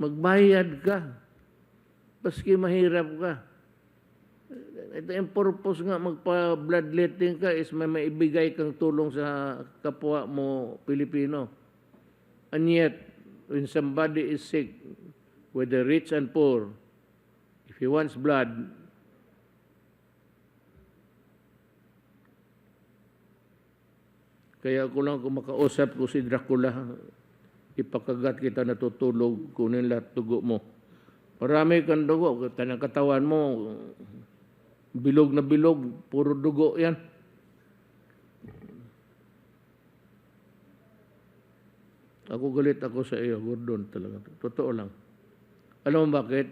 S2: Magbayad ka. Paski mahirap ka. Ito yung purpose nga magpa-bloodletting ka is may maibigay kang tulong sa kapwa mo Pilipino. And yet, when somebody is sick, whether rich and poor, if he wants blood, kaya ko lang kung makausap ko si Dracula, ipakagat kita natutulog, kunin lahat dugo mo. Marami kang dugo, tanang katawan mo, bilog na bilog, puro dugo yan. Ako galit ako sa iyo, Gordon talaga. Totoo lang. Alam mo bakit?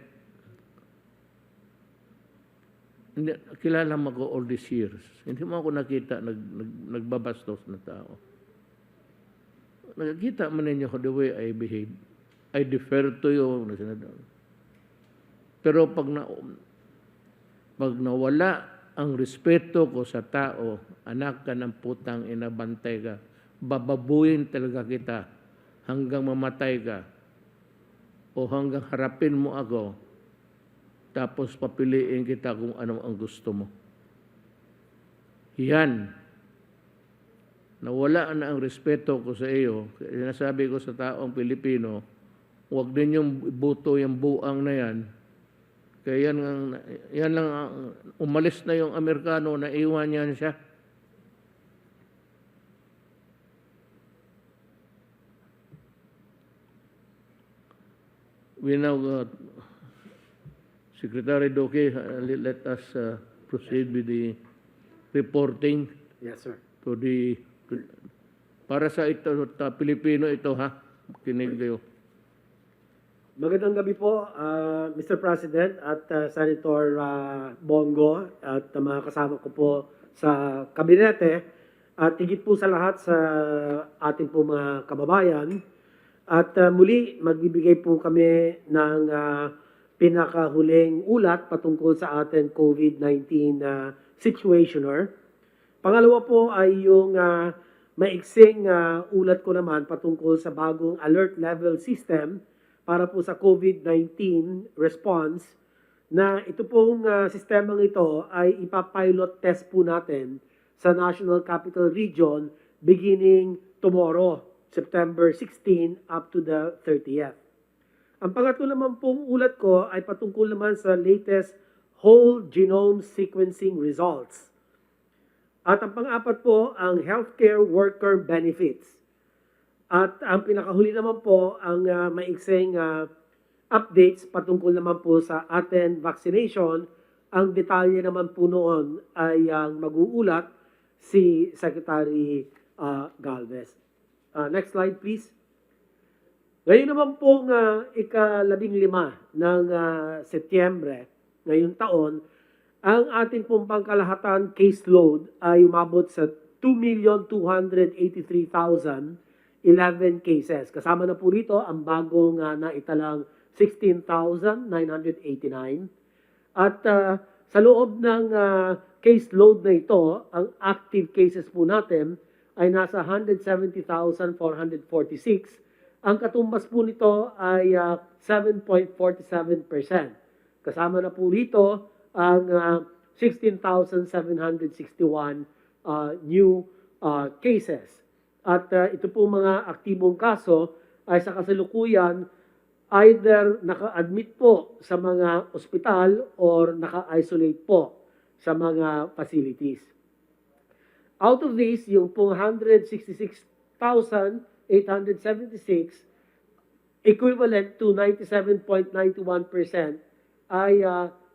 S2: Hindi, kilala mo ako all these years. Hindi mo ako nakita nagbabastos na tao. Nakikita mo ninyo the way I behave. I defer to you. Pero pag nawala ang respeto ko sa tao, anak ka ng putang inabantay ka, bababuin talaga kita hanggang mamatay ka o hanggang harapin mo ako, tapos papiliin kita kung ano ang gusto mo. Yan. Nawala na ang respeto ko sa iyo. Sinasabi ko sa taong Pilipino, huwag din yung buto yung buang na yan. Kaya yan lang, umalis na yung Amerikano, naiwan yan siya. We now, Secretary Duque, let us proceed with the reporting.
S8: Yes, sir.
S2: To the, para sa ito, Pilipino ito ha, kinig kayo.
S8: Magandang gabi po, Mr. President at Senator Bongo at mga kasama ko po sa kabinete at higit po sa lahat sa ating po mga kababayan. At muli, magbibigay po kami ng pinakahuling ulat patungkol sa ating COVID-19 situationer. Pangalawa po ay yung maiksing ulat ko naman patungkol sa bagong alert level system para po sa COVID-19 response na ito pong sistemang ito ay ipapilot test po natin sa National Capital Region beginning tomorrow, September 16 up to the 30th. Ang pangatlo naman pong ulat ko ay patungkol naman sa latest whole genome sequencing results. At ang pang-apat po, ang healthcare worker benefits. At ang pinakahuli naman po, ang maiksing updates patungkol naman po sa ating vaccination. Ang detalye naman po noon ay ang mag-uulat si Secretary Galvez. Next slide, please. Ngayon naman po ika-15 ng Setyembre ngayong taon, ang ating pong pangkalahatan caseload ay umabot sa 2,283,011 cases. Kasama na po rito ang bagong naitalang 16,989. At sa loob ng caseload na ito, ang active cases po natin ay nasa 170,446. Ang katumbas po nito ay 7.47%. Kasama na po rito ang 16,761 new cases. At ito po mga aktibong kaso ay sa kasalukuyan either naka-admit po sa mga ospital or naka-isolate po sa mga facilities. Out of this, yung pong 166,876 equivalent to 97.91% ay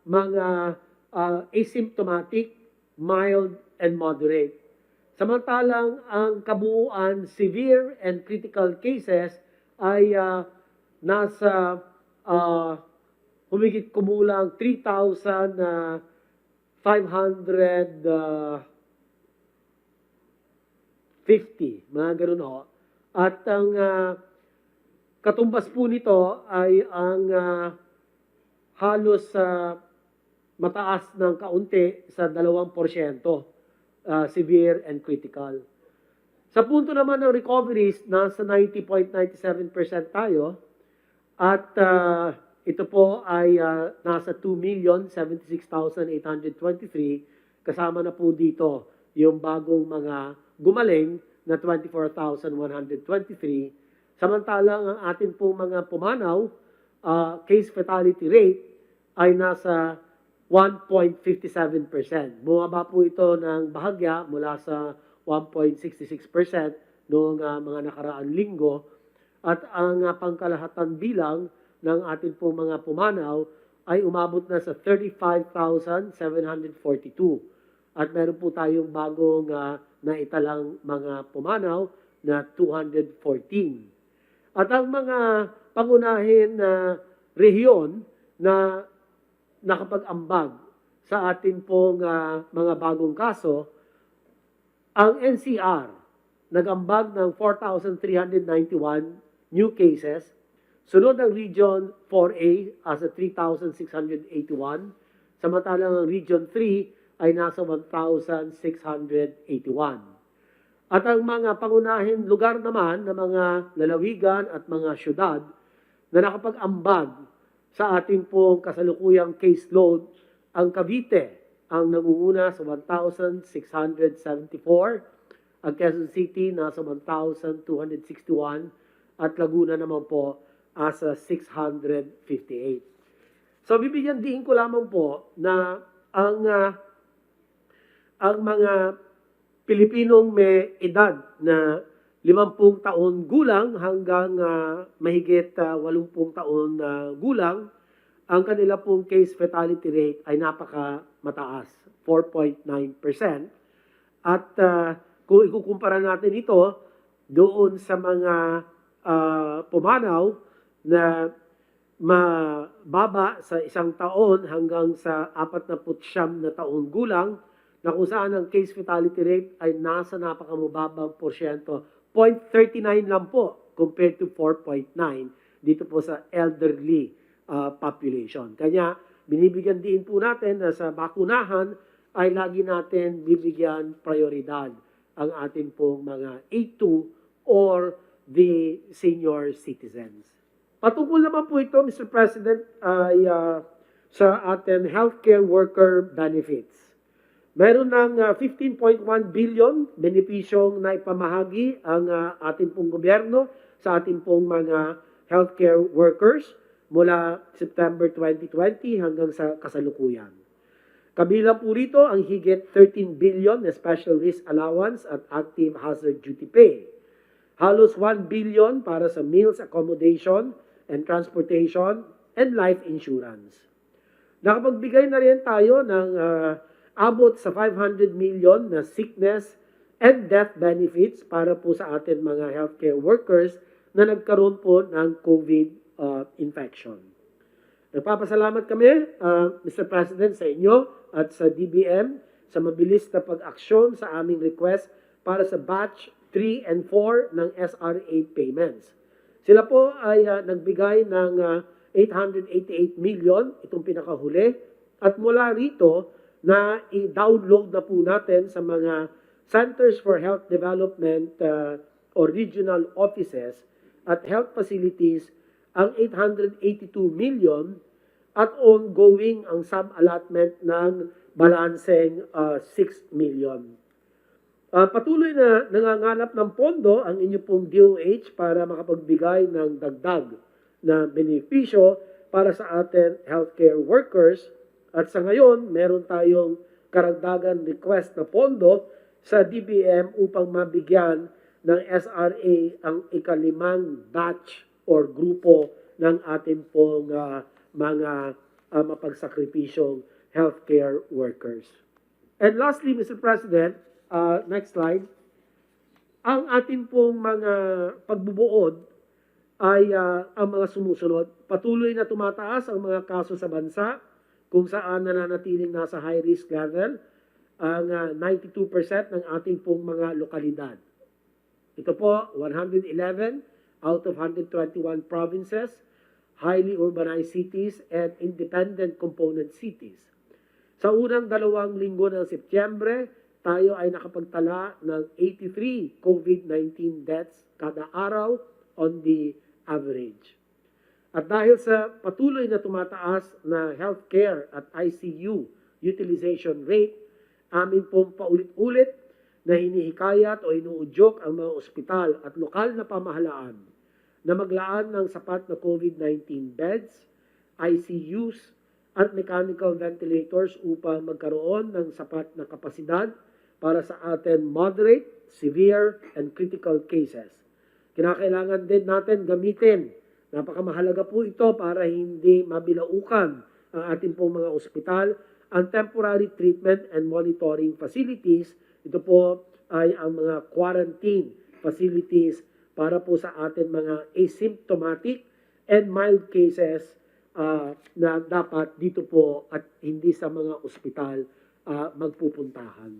S8: mga asymptomatic, mild, and moderate. Samantalang ang kabuuan severe and critical cases ay nasa humigit kumulang 3,550, mga ganun ho. At ang katumbas po nito ay ang halos mataas ng kaunti sa 2%, severe and critical. Sa punto naman ng recoveries, nasa 90.97% tayo at ito po ay nasa 2,076,823. Kasama na po dito yung bagong mga gumaling na 24,123. Samantalang ang atin pong mga pumanaw, case fatality rate ay nasa 1.57%. Bumaba po ito ng bahagya mula sa 1.66% noong mga nakaraang linggo. At ang pangkalahatan bilang ng ating pong mga pumanaw ay umabot na sa 35,742. At meron po tayong bagong naitalang mga pumanaw na 214. At ang mga pangunahin na rehiyon na nakapag-ambag sa atin pong mga bagong kaso, ang NCR nag-ambag ng 4,391 new cases. Sunod ang Region 4A as 3,681. Samantalang ang Region 3 ay nasa 1,681. At ang mga pangunahing lugar naman ng mga lalawigan at mga syudad na nakapag-ambag sa ating pong kasalukuyang caseload, ang Cavite ang nangunguna sa 1,674, ang Quezon City nasa 1,261, at Laguna naman po asa 658. So bibigyan din ko lamang po na ang mga Pilipinong may edad na 50 taon gulang hanggang mahigit 80 taon gulang, ang kanila pong case fatality rate ay napaka mataas, 4.9%. At kung ikukumpara natin ito doon sa mga pumanaw na mababa sa isang taon hanggang sa 49 na taon gulang, na kung saan ang case fatality rate ay nasa napakamababang porsyento, 0.39 lang po compared to 4.9 dito po sa elderly population. Kaya binibigyan din po natin na sa bakunahan ay lagi natin bibigyan prioridad ang ating pong mga A2 or the senior citizens. Patungkol naman po ito, Mr. President, ay sa ating healthcare worker benefits. Meron ng 15.1 billion benepisyong naipamahagi ang ating pong gobyerno sa ating pong mga healthcare workers mula September 2020 hanggang sa kasalukuyan. Kabilang po rito ang higit 13 billion na special risk allowance at active hazard duty pay. Halos 1 billion para sa meals accommodation and transportation and life insurance. Nakapagbigay na rin tayo ng abot sa 500 million na sickness and death benefits para po sa atin mga healthcare workers na nagkaroon po ng COVID infection. Nagpapasalamat kami, Mr. President, sa inyo at sa DBM sa mabilis na pag-aksyon sa aming request para sa batch 3 and 4 ng SRA payments. Sila po ay nagbigay ng 888 million, itong pinakahuli, at mula rito na i-download na po natin sa mga Centers for Health Development or regional offices at health facilities ang 882 million at ongoing ang sub-allotment ng balanseng 6 million. Patuloy na nangangalap ng pondo ang inyo pong DOH para makapagbigay ng dagdag na benepisyo para sa ating healthcare workers. At sa ngayon, meron tayong karagdagan request na pondo sa DBM upang mabigyan ng SRA ang ikalimang batch or grupo ng ating pong mga mapagsakripisyong healthcare workers. And lastly, Mr. President, next slide, ang ating pong mga pagbubuod ay ang mga sumusunod. Patuloy na tumataas ang mga kaso sa bansa kung saan nananatiling nasa high risk level ang 92% ng ating pong mga lokalidad. Ito po, 111 out of 121 provinces, highly urbanized cities, and independent component cities. Sa unang 2 linggo ng Setyembre, tayo ay nakapagtala ng 83 COVID-19 deaths kada araw on the average. At dahil sa patuloy na tumataas na healthcare at ICU utilization rate, amin pong paulit-ulit na hinihikayat o inuudyok ang mga ospital at lokal na pamahalaan na maglaan ng sapat na COVID-19 beds, ICUs, at mechanical ventilators upang magkaroon ng sapat na kapasidad para sa atin moderate, severe, and critical cases. Kinakailangan din natin gamitin. Napakamahalaga po ito para hindi mabilaukan ang ating pong mga ospital, ang temporary treatment and monitoring facilities. Ito po ay ang mga quarantine facilities para po sa atin mga asymptomatic and mild cases na dapat dito po at hindi sa mga ospital magpupuntahan.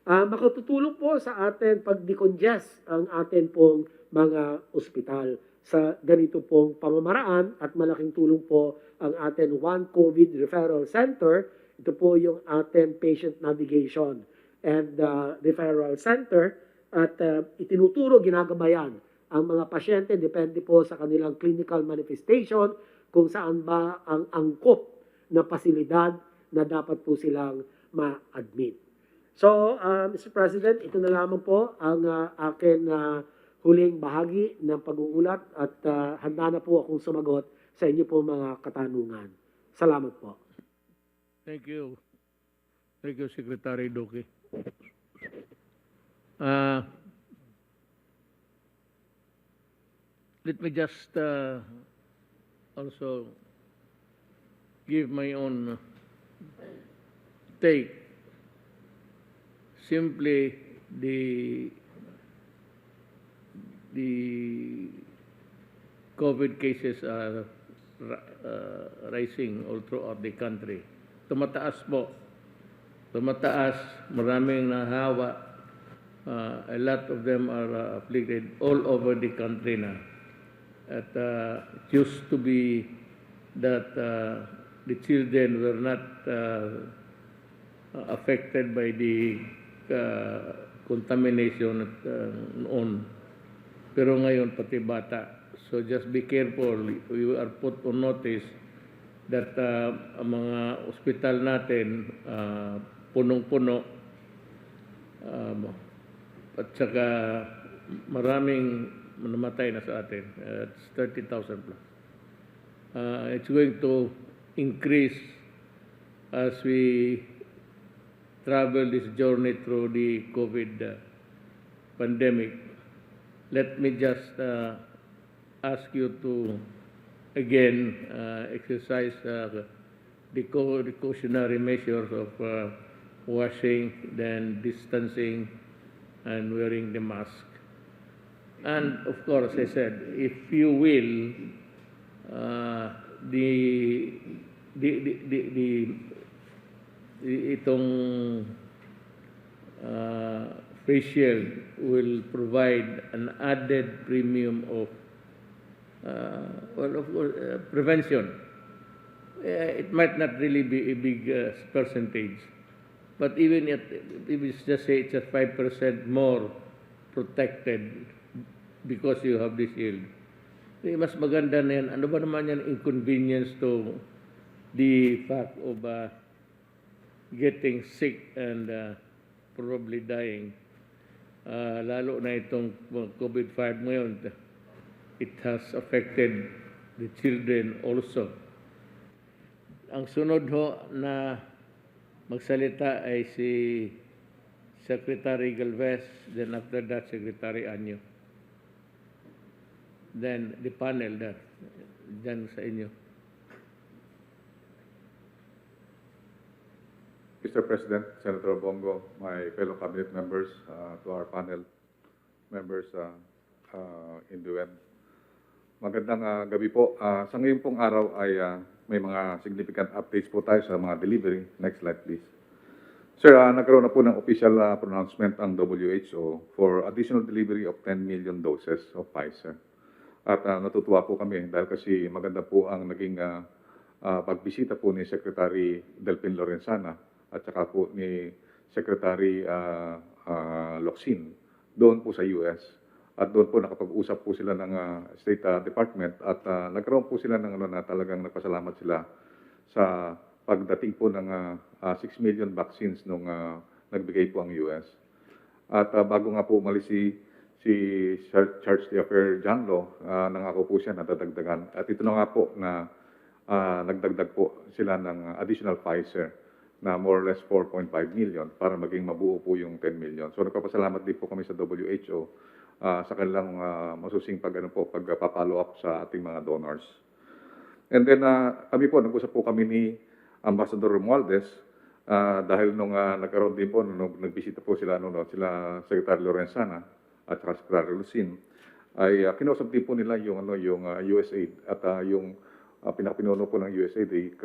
S8: Makatutulong po sa atin pag-decongest ang atin pong mga ospital sa ganito pong pamamaraan at malaking tulong po ang atin One COVID Referral Center. Ito po yung atin Patient Navigation and Referral Center at itinuturo, ginagabayan ang mga pasyente depende po sa kanilang clinical manifestation kung saan ba ang angkop na pasilidad na dapat po silang ma-admit. So, Mr. President, ito na lamang po ang akin huling bahagi ng pag-uulat at handa na po akong sumagot sa inyo po mga katanungan. Salamat po.
S2: Thank you. Thank you, Secretary Duque. Let me just also give my own take. Simply the COVID cases are rising all throughout the country. Tumataas po. Tumataas, maraming nahawa. A lot of them are afflicted all over the country na. At it used to be that the children were not affected by the contamination noon. Pero ngayon pati bata. So just be careful. We are put on notice that ang mga ospital natin punong-puno at saka maraming namatay na sa atin. It's 30,000 plus. It's going to increase as we travel this journey through the COVID pandemic. Let me just ask you to again exercise the cautionary measures of washing, then distancing, and wearing the mask. And of course, I said, if you will, itong face shield will provide an added premium of prevention. It might not really be a big percentage, but even if it's just say it's just 5% more protected because you have this shield, mas maganda na yan. Ano ba naman yan inconvenience to the fact of getting sick and probably dying. Lalo na itong COVID-5 ngayon, it has affected the children also. Ang sunod ho na magsalita ay si Secretary Galvez, then after that Secretary Anyo. Then the panel there, dyan sa inyo.
S9: Mr. President, Senator Bongo, my fellow cabinet members, to our panel members in the web. Magandang gabi po. Sa ngayon pong araw ay may mga significant updates po tayo sa mga delivery. Next slide, please. Sir, nagkaroon na po ng official pronouncement ang WHO for additional delivery of 10 million doses of Pfizer. At natutuwa po kami dahil kasi maganda po ang naging pagbisita po ni Secretary Delpin Lorenzana at saka po ni Secretary Locsin doon po sa US. At doon po nakapag-usap po sila ng State Department at nagkaroon po sila ng na talagang nagpasalamat sila sa pagdating po ng 6 million vaccines nung nagbigay po ang US. At bago nga po umalis si Charge d'Affaires Janlo, nangako po siya na dadagdagan. At ito na nga po na nagdagdag po sila ng additional Pfizer na more or less 4.5 million para maging mabuo po yung 10 million. So nagpapasalamat din po kami sa WHO sa kanilang masusing pagpapalo up sa ating mga donors. And then kami po, nag-usap po kami ni Ambassador Romualdez dahil nung nagkaroon din po, nung nagbisita po sila, sila Secretary Lorenzana at saka Secretary Lucin, ay kinausap din po nila yung USAID at yung pinakapinuno po ng USAID,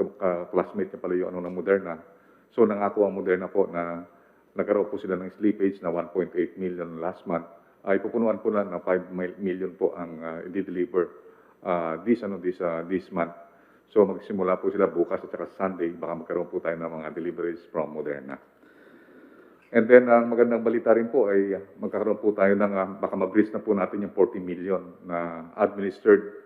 S9: classmate niya pala yung ng Moderna. So nangako ang Moderna po na nagkaroon po sila ng slippage na 1.8 million last month. Ay pupunuan po na 5 million po ang i-deliver this month. So magsimula po sila bukas at saka Sunday, baka magkaroon po tayo ng mga deliveries from Moderna. And then, ang magandang balita rin po ay magkakaroon po tayo ng, baka mag-reach na po natin yung 40 million na administered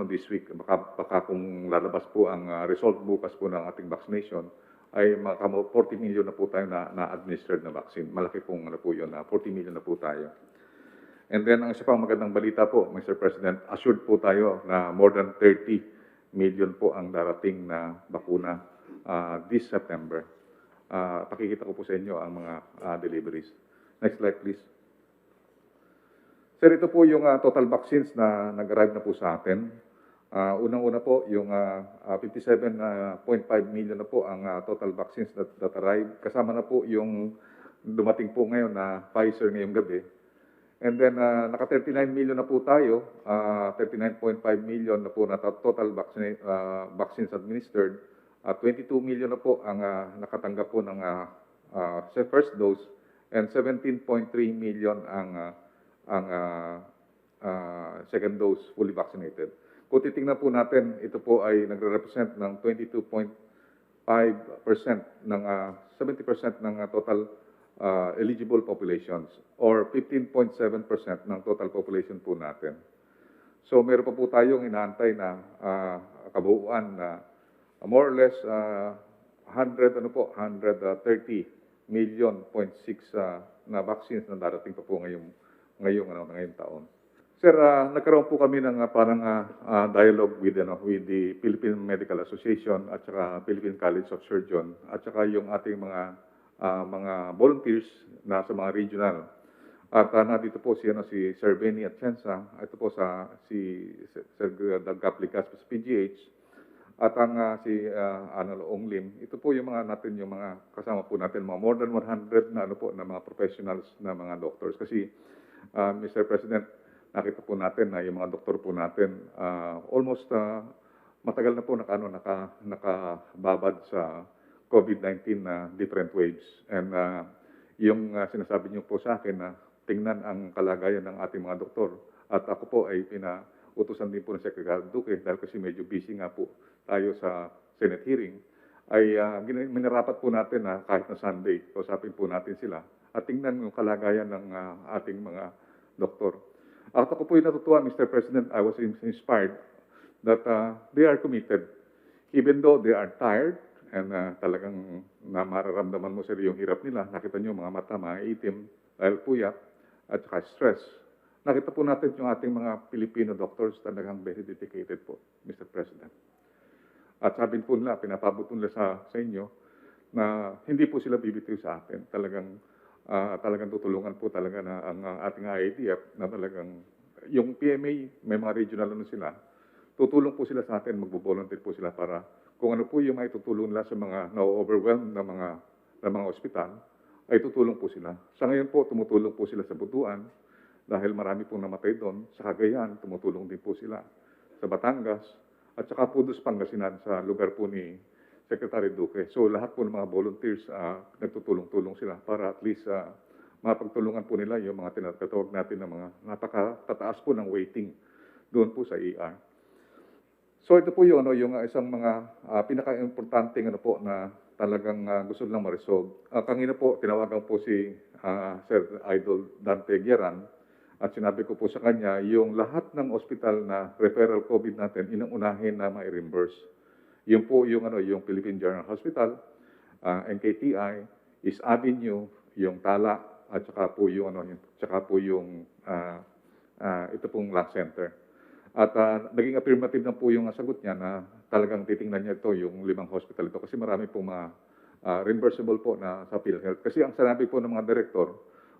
S9: this week. Baka kung lalabas po ang result bukas po ng ating vaccination, ay 40 million na po tayo na administered na vaccine. Malaki pong po yun, 40 million na po tayo. And then, ang isa pang magandang balita po, Mr. President, assured po tayo na more than 30 million po ang darating na bakuna this September. Pakikita ko po sa inyo ang mga deliveries. Next slide, please. Sir, ito po yung total vaccines na nag-arrive na po sa atin. Unang-una po, yung 57.5 million na po ang total vaccines that arrived. Kasama na po yung dumating po ngayon na Pfizer ngayong gabi. And then, naka 39 million na po tayo, 39.5 million na po na total vaccines administered. 22 million na po ang nakatanggap po ng first dose and 17.3 million ang second dose fully vaccinated. Kung titingnan po natin, ito po ay nagre-represent ng 22.5% ng 70% ng total eligible populations or 15.7% ng total population po natin. So meron pa po tayong inaantay na kabuuan na more or less 130 million, 0.6 na vaccines na darating pa po ngayong taon. Sir, nagkaroon po kami ng parang dialogue with the Philippine Medical Association at saka Philippine College of Surgeons at saka yung ating mga volunteers na sa mga regional. At nandito po si Sir Benny Atienza, ito po si Sir Dagaplicas sa PGH. At ang si Ong Lim, ito po yung mga kasama po natin, mga more than 100 na na mga professionals na mga doctors. Kasi Mr. President, nakita po natin na yung mga doktor po natin almost matagal na po nakababad sa COVID-19 na different waves. And yung sinasabi niyo po sa akin na tingnan ang kalagayan ng ating mga doktor. At ako po ay utusan din po ng Secretary Duque dahil kasi medyo busy nga po tayo sa Senate hearing, ay minarapat po natin na kahit na Sunday, kausapin po natin sila at tingnan yung kalagayan ng ating mga doktor. At ako po yung natutuwa, Mr. President, I was inspired that they are committed. Even though they are tired and talagang mararamdaman mo sir yung hirap nila, nakita nyo mga mata, mga itim, dahil puyat at saka stress. Nakita po natin yung ating mga Filipino doctors talagang very dedicated po, Mr. President. At sabi po nila, pinapabot nila sa inyo na hindi po sila bibitiw sa atin. Talagang tutulungan po talaga na ang ating IATF na talagang yung PMA, may mga regional sila, tutulong po sila sa atin, magbo-volunteer po sila para kung ano po yung may tutulong nila sa mga na-overwhelmed na mga ospital, ay tutulong po sila. Sa ngayon po, tumutulong po sila sa Butuan dahil marami pong namatay doon. Sa Cagayan, tumutulong din po sila. Sa Batangas, at saka po doon sa Pangasinan, sa lugar po ni Secretary Duque. So lahat po ng mga volunteers, nagtutulong-tulong sila para at least mapagtulungan po nila yung mga tinatawag natin na mga napakatataas po ng waiting doon po sa ER. So ito po yung isang mga pinaka-importanting na talagang gusto lang ma-resolve. Kanina po, tinawagan po si Sir Idol Dante Gueran at sinabi ko po sa kanya, yung lahat ng ospital na referral COVID natin, inang-unahin na ma-reimburse. Yun po yung Philippine General Hospital, NKTI, East Avenue, yung Tala, at saka po yung ito pong lung center. At naging affirmative na po yung sagot niya na talagang titingnan niya ito, yung 5 hospital ito. Kasi marami pong mga reimbursable po na sa PhilHealth. Kasi ang sinabi po ng mga director,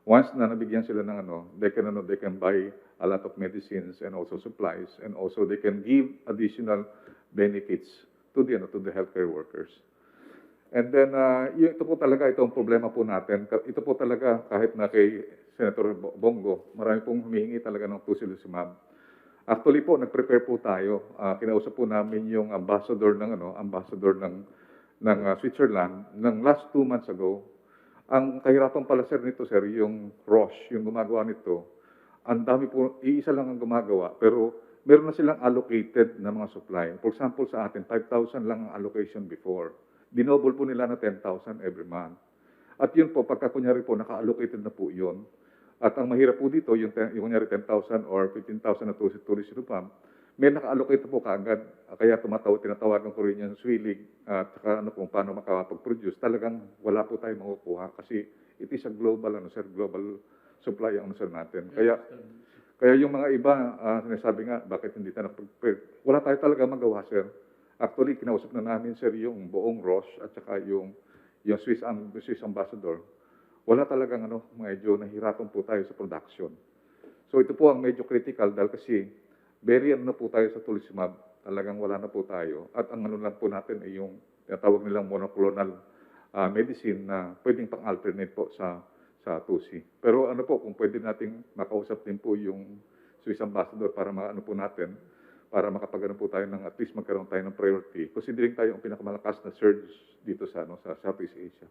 S9: once na nabigyan sila ng they can buy a lot of medicines and also supplies, and also they can give additional benefits to the healthcare workers. And then, ito po talaga, itong problema po natin. Ito po talaga, kahit na kay Senator Bongo, marami pong humihingi talaga ng tocilizumab. Actually po, nag-prepare po tayo. Kinausap po namin yung ambassador ng Switzerland ng last 2 months ago. Ang kahirapan pala sir nito sir, yung Roche, yung gumagawa nito. Ang dami po, iisa lang ang gumagawa, pero meron na silang allocated na mga supply. For example, sa atin, 5,000 lang ang allocation before. Dinoble po nila na 10,000 every month. At yun po, pagka kunyari po, naka-allocated na po yun. At ang mahirap po dito, yung kunyari 10,000 or 15,000 na tourist pump, may naka-allocate po kaagad. Kaya tinatawagan ko rin yung swilig at saka ano kung paano makapag-produce. Talagang wala po tayo makukuha kasi it is a global, global supply ang sir natin. Kaya yung mga iba, sinasabi nga, bakit hindi tayo prepare? Wala tayo talaga magawa, sir. Actually, kinausap na namin, sir, yung buong Roche at saka yung Swiss ambassador. Wala talagang medyo nahirapan po tayo sa production. So ito po ang medyo critical dahil kasi very po tayo sa tulismab. Talagang wala na po tayo. At ang lang po natin ay yung tawag nilang monoclonal medicine na pwedeng pang-alternate po sa TUSI. Pero kung pwede nating makausap din po yung Swiss ambassador para po natin, para makapagano po tayo ng at least magkaroon tayo ng priority. Considering tayo ang pinakamalakas na surge dito sa Southeast Asia.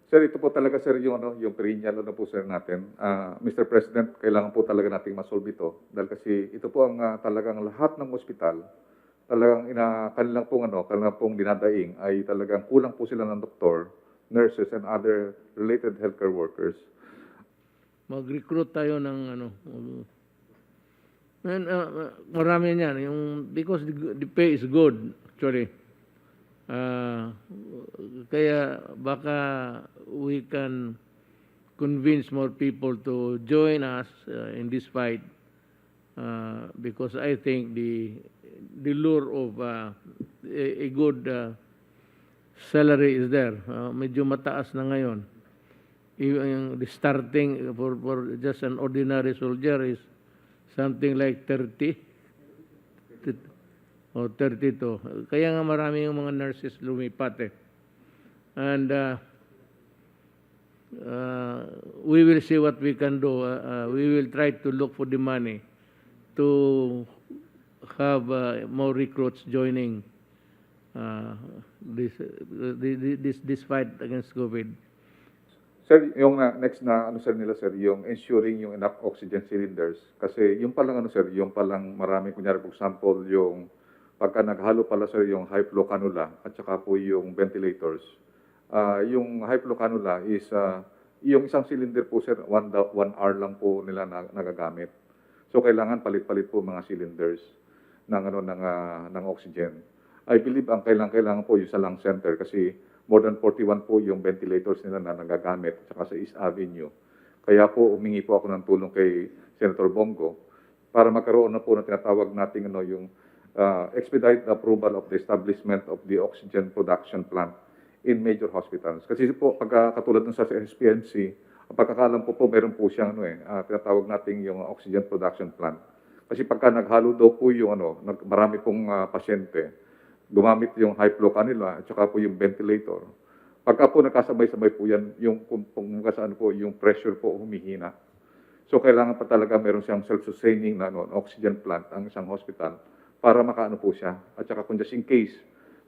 S9: Sir, ito po talaga sir yung perennial po sir natin. Mr. President, kailangan po talaga nating masolve ito dahil kasi ito po ang talagang lahat ng ospital talagang kanilang pong dinadaing ay talagang kulang po sila ng doktor, nurses and other related healthcare workers.
S2: Mag-recruit tayo ng marami niyan because the pay is good actually. Kaya baka we can convince more people to join us in this fight because I think the lure of a good salary is there. Medyo mataas na ngayon. The starting for just an ordinary soldier is something like 30 o 32. Kaya nga marami yung mga nurses lumipat And we will see what we can do. We will try to look for the money to have more recruits joining this fight against COVID.
S9: Sir, yung next na sir nila sir, yung ensuring yung enough oxygen cylinders. Kasi yung palang sir, yung palang marami, kunyari for example, yung pagka naghalo pala sir yung high flow cannula at saka po yung ventilators. Yung high flow cannula is yung isang cylinder po sir, 1 hour lang po nila nagagamit. So kailangan palit-palit po mga cylinders ng oxygen. I believe ang kailangan po yung sa lung center kasi more than 41 po yung ventilators nila na nagagamit saka sa East Avenue. Kaya po humingi po ako ng tulong kay Senator Bongo para magkaroon na po ng tinatawag nating yung expedite approval of the establishment of the oxygen production plant in major hospitals. Kasi po katulad ng sa SPNC, ang pagkakalam po meron po siyang tinatawag nating yung oxygen production plant. Kasi pagka naghalo daw po yung marami pong pasyente, gumamit yung high flow cannula at saka po yung ventilator. Pagka po nakasabay-sabay po yan, yung yung pressure po humihina. So kailangan pa talaga meron siyang self-sustaining na oxygen plant ang isang hospital para makaano po siya. At saka kung just in case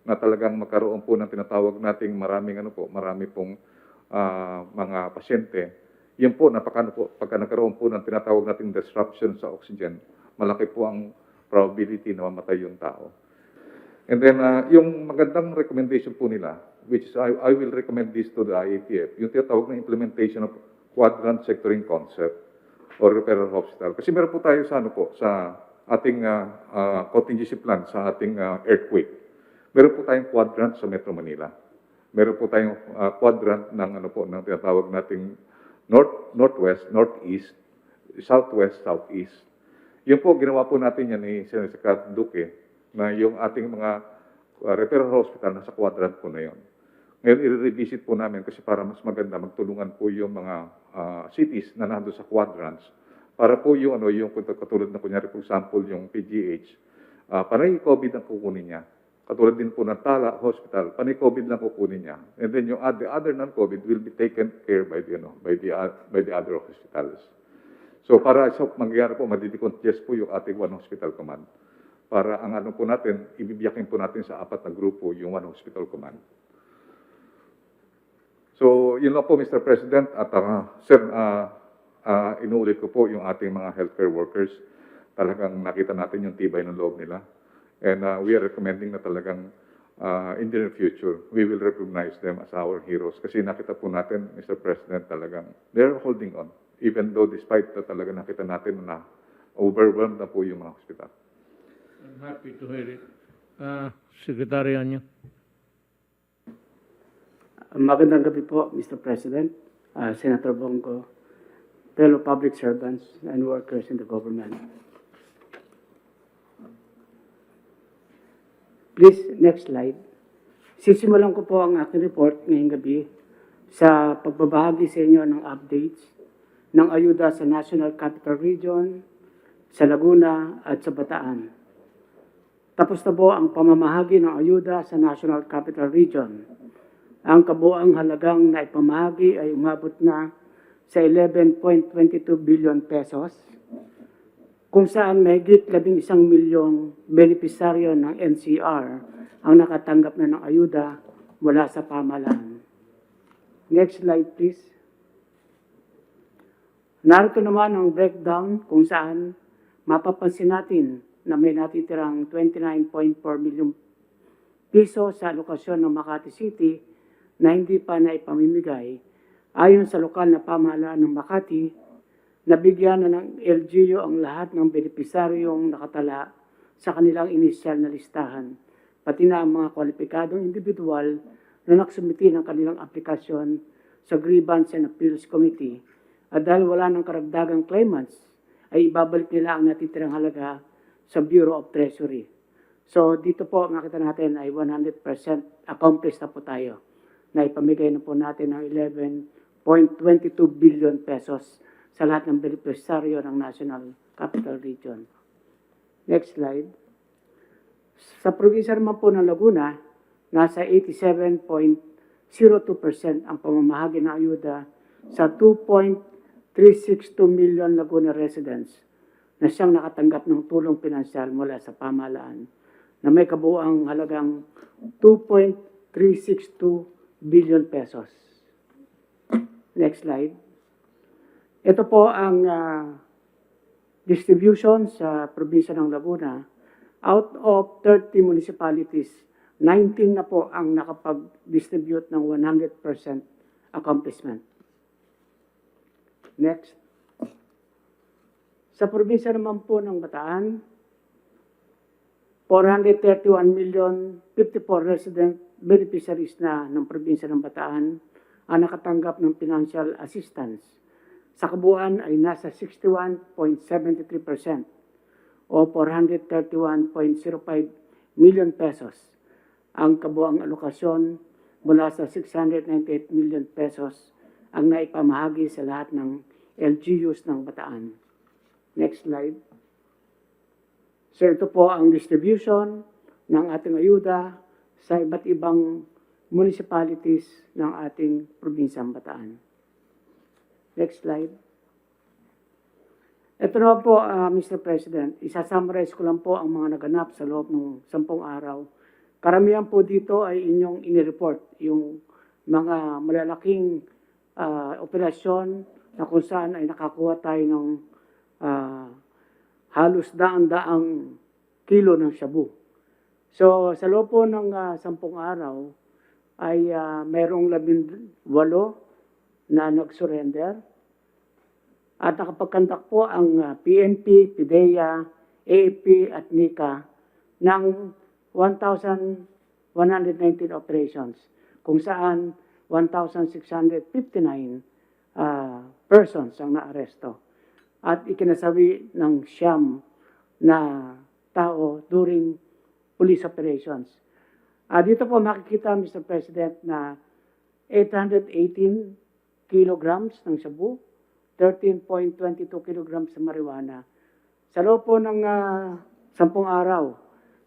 S9: na talagang magkaroon po ng tinatawag nating marami pong mga pasyente, yun po pagka nagkaroon po ng tinatawag nating disruption sa oxygen, malaki po ang probability na mamatay yung tao. And then, yung magandang recommendation po nila, which is I will recommend this to the IATF, yung tinatawag na implementation of quadrant sectoring concept or referral hospital. Kasi meron po tayo sa ating contingency plan, sa ating earthquake. Meron po tayong quadrant sa Metro Manila. Meron po tayong quadrant ng ng tinatawag nating northwest, northeast, southwest, southeast. Yun po, ginawa po natin yan ni Senator Duque, na yung ating mga referral hospital nasa quadrant po na yun. Ngayon, i-revisit po namin kasi para mas maganda, magtulungan po yung mga cities na nandun sa quadrants para po yung katulad na kunyari, for example, yung PGH, panay COVID ang kukunin niya. Katulad din po ng Tala Hospital, panay COVID lang kukunin niya. And then yung the other non-COVID will be taken care by the other hospitals. So para sa mangyayari po, madidicongest po yung ating One Hospital Command. Para ang ano po natin, ibibiyakin po natin sa 4 na grupo yung One Hospital Command. So yun lang po Mr. President at Sir, inuulit ko po yung ating mga healthcare workers. Talagang nakita natin yung tibay ng loob nila. And we are recommending na talagang in the near future, we will recognize them as our heroes. Kasi nakita po natin, Mr. President, talagang they're holding on. Even though despite na talaga nakita natin na overwhelmed na po yung mga hospital.
S2: I'm happy to hear it. Sekretary niyo.
S8: Magandang gabi po, Mr. President, Senator Bongo, fellow public servants and workers in the government. Please, next slide. Sisimulan ko po ang aking report ngayong gabi sa pagbabahagi sa inyo ng updates ng ayuda sa National Capital Region, sa Laguna at sa Bataan. Tapos na po ang pamamahagi ng ayuda sa National Capital Region. Ang kabuang halagang na ipamahagi ay umabot na sa 11.22 billion pesos, kung saan mahigit 11 milyong benepisaryo ng NCR ang nakatanggap na ng ayuda mula sa pamahalaan. Next slide, please. Narito naman ang breakdown kung saan mapapansin natin na may natitirang 29.4 milyong piso sa alokasyon ng Makati City na hindi pa naipamimigay ayon sa lokal na pamahalaan ng Makati. Nabigyan na ng LGU ang lahat ng benepisaryong nakatala sa kanilang inisyal na listahan, pati na ang mga kwalipikadong individual na nagsumiti ng kanilang aplikasyon sa Grievance and Appeals Committee. At dahil wala ng karagdagang claimants, ay ibabalik nila ang natitirang halaga sa Bureau of Treasury. So dito po makita natin ay 100% accomplished na po tayo. Na ipamigay na po natin ng 11.22 billion pesos sa lahat ng benepisaryo ng National Capital Region. Next slide. Sa probinsya naman po ng Laguna, nasa 87.02% ang pamamahagi ng ayuda sa 2.362 million Laguna residents na siyang nakatanggap ng tulong pinansyal mula sa pamahalaan na may kabuuang halagang 2.362 billion pesos. Next slide. Ito po ang distribution sa probinsya ng Laguna. Out of 30 municipalities, 19 na po ang nakapag-distribute ng 100% accomplishment. Next. Sa probinsya naman po ng Bataan, 431,054 resident beneficiaries na ng probinsya ng Bataan ang nakatanggap ng financial assistance. Sa kabuuan ay nasa 61.73% o 431.05 million pesos ang kabuuang alokasyon mula sa 698 million pesos ang naipamahagi sa lahat ng LGUs ng Bataan. Next slide. So ito po ang distribution ng ating ayuda sa iba't ibang municipalities ng ating probinsyang Bataan. Next slide. Ito na po, Mr. President, isasummarize ko lang po ang mga naganap sa loob ng 10 araw. Karamihan po dito ay inyong inireport, yung mga malalaking operasyon na kung saan ay nakakuha tayo ng halos daang-daang kilo ng shabu. So sa loob po ng 10 araw ay mayroong 18 na nag-surrender. At nakapagkandak po ang PNP, PIDEA, AFP at NICA ng 1,119 operations, kung saan 1,659 persons ang naaresto. At ikinasawi ng siyam na tao during police operations. Dito po makikita, Mr. President, na 818 kilograms ng shabu, 13.22 kilograms sa marijuana. Sa loob po ng 10 araw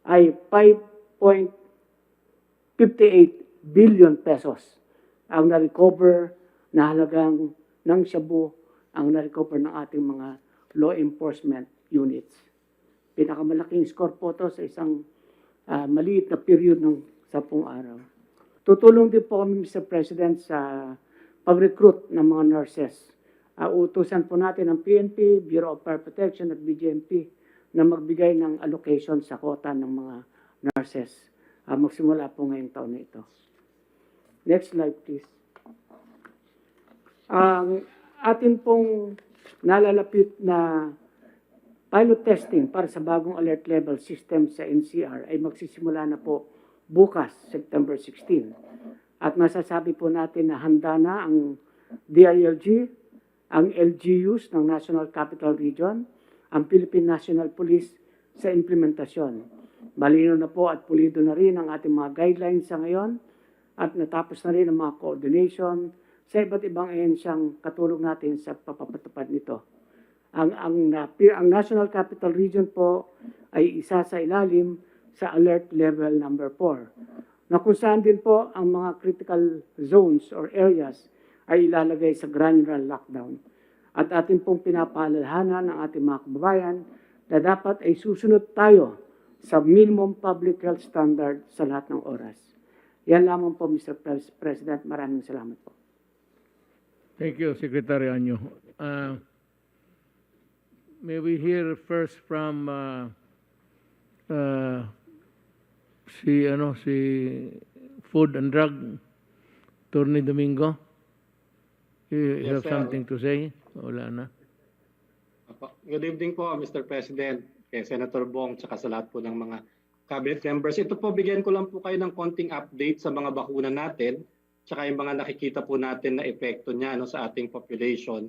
S8: ay 5.58 billion pesos ang na-recover na halagang ng shabu ang na-recover ng ating mga law enforcement units. Pinakamalaking score po to sa isang maliit na period ng 10 araw. Tutulong din po kami, Mr. President, sa pag-recruit ng mga nurses. Utusan po natin ang PNP, Bureau of Fire Protection at BGMP na magbigay ng allocation sa quota ng mga nurses. Magsimula po ngayong taon na ito. Next slide, please. Ang atin pong nalalapit na pilot testing para sa bagong alert level system sa NCR ay magsisimula na po bukas, September 16. At masasabi po natin na handa na ang DILG, ang LGUs ng National Capital Region, ang Philippine National Police sa implementasyon. Malino na po at pulido na rin ang ating mga guidelines sa ngayon at natapos na rin ang mga coordination sa iba't ibang ahensyang katulong natin sa papapatupad nito. Ang National Capital Region po ay isa sa ilalim sa alert level number 4, na kung saan din po ang mga critical zones or areas ay ilalagay sa granular lockdown. At atin pong pinapaalalahanan ng ating mga kababayan na dapat ay susunod tayo sa minimum public health standard sa lahat ng oras. Yan lamang po, Mr. President. Maraming salamat po.
S2: Thank you, Secretary Anyo. May we hear first from si Food and Drug, Attorney Domingo. You
S10: Yes,
S2: have
S10: sir.
S2: something to say? Wala na.
S10: Good evening po, Mr. President, kay Senator Bong, tsaka sa lahat po ng mga cabinet members. Ito po, bigyan ko lang po kayo ng konting update sa mga bakuna natin, tsaka yung mga nakikita po natin na epekto niya sa ating population.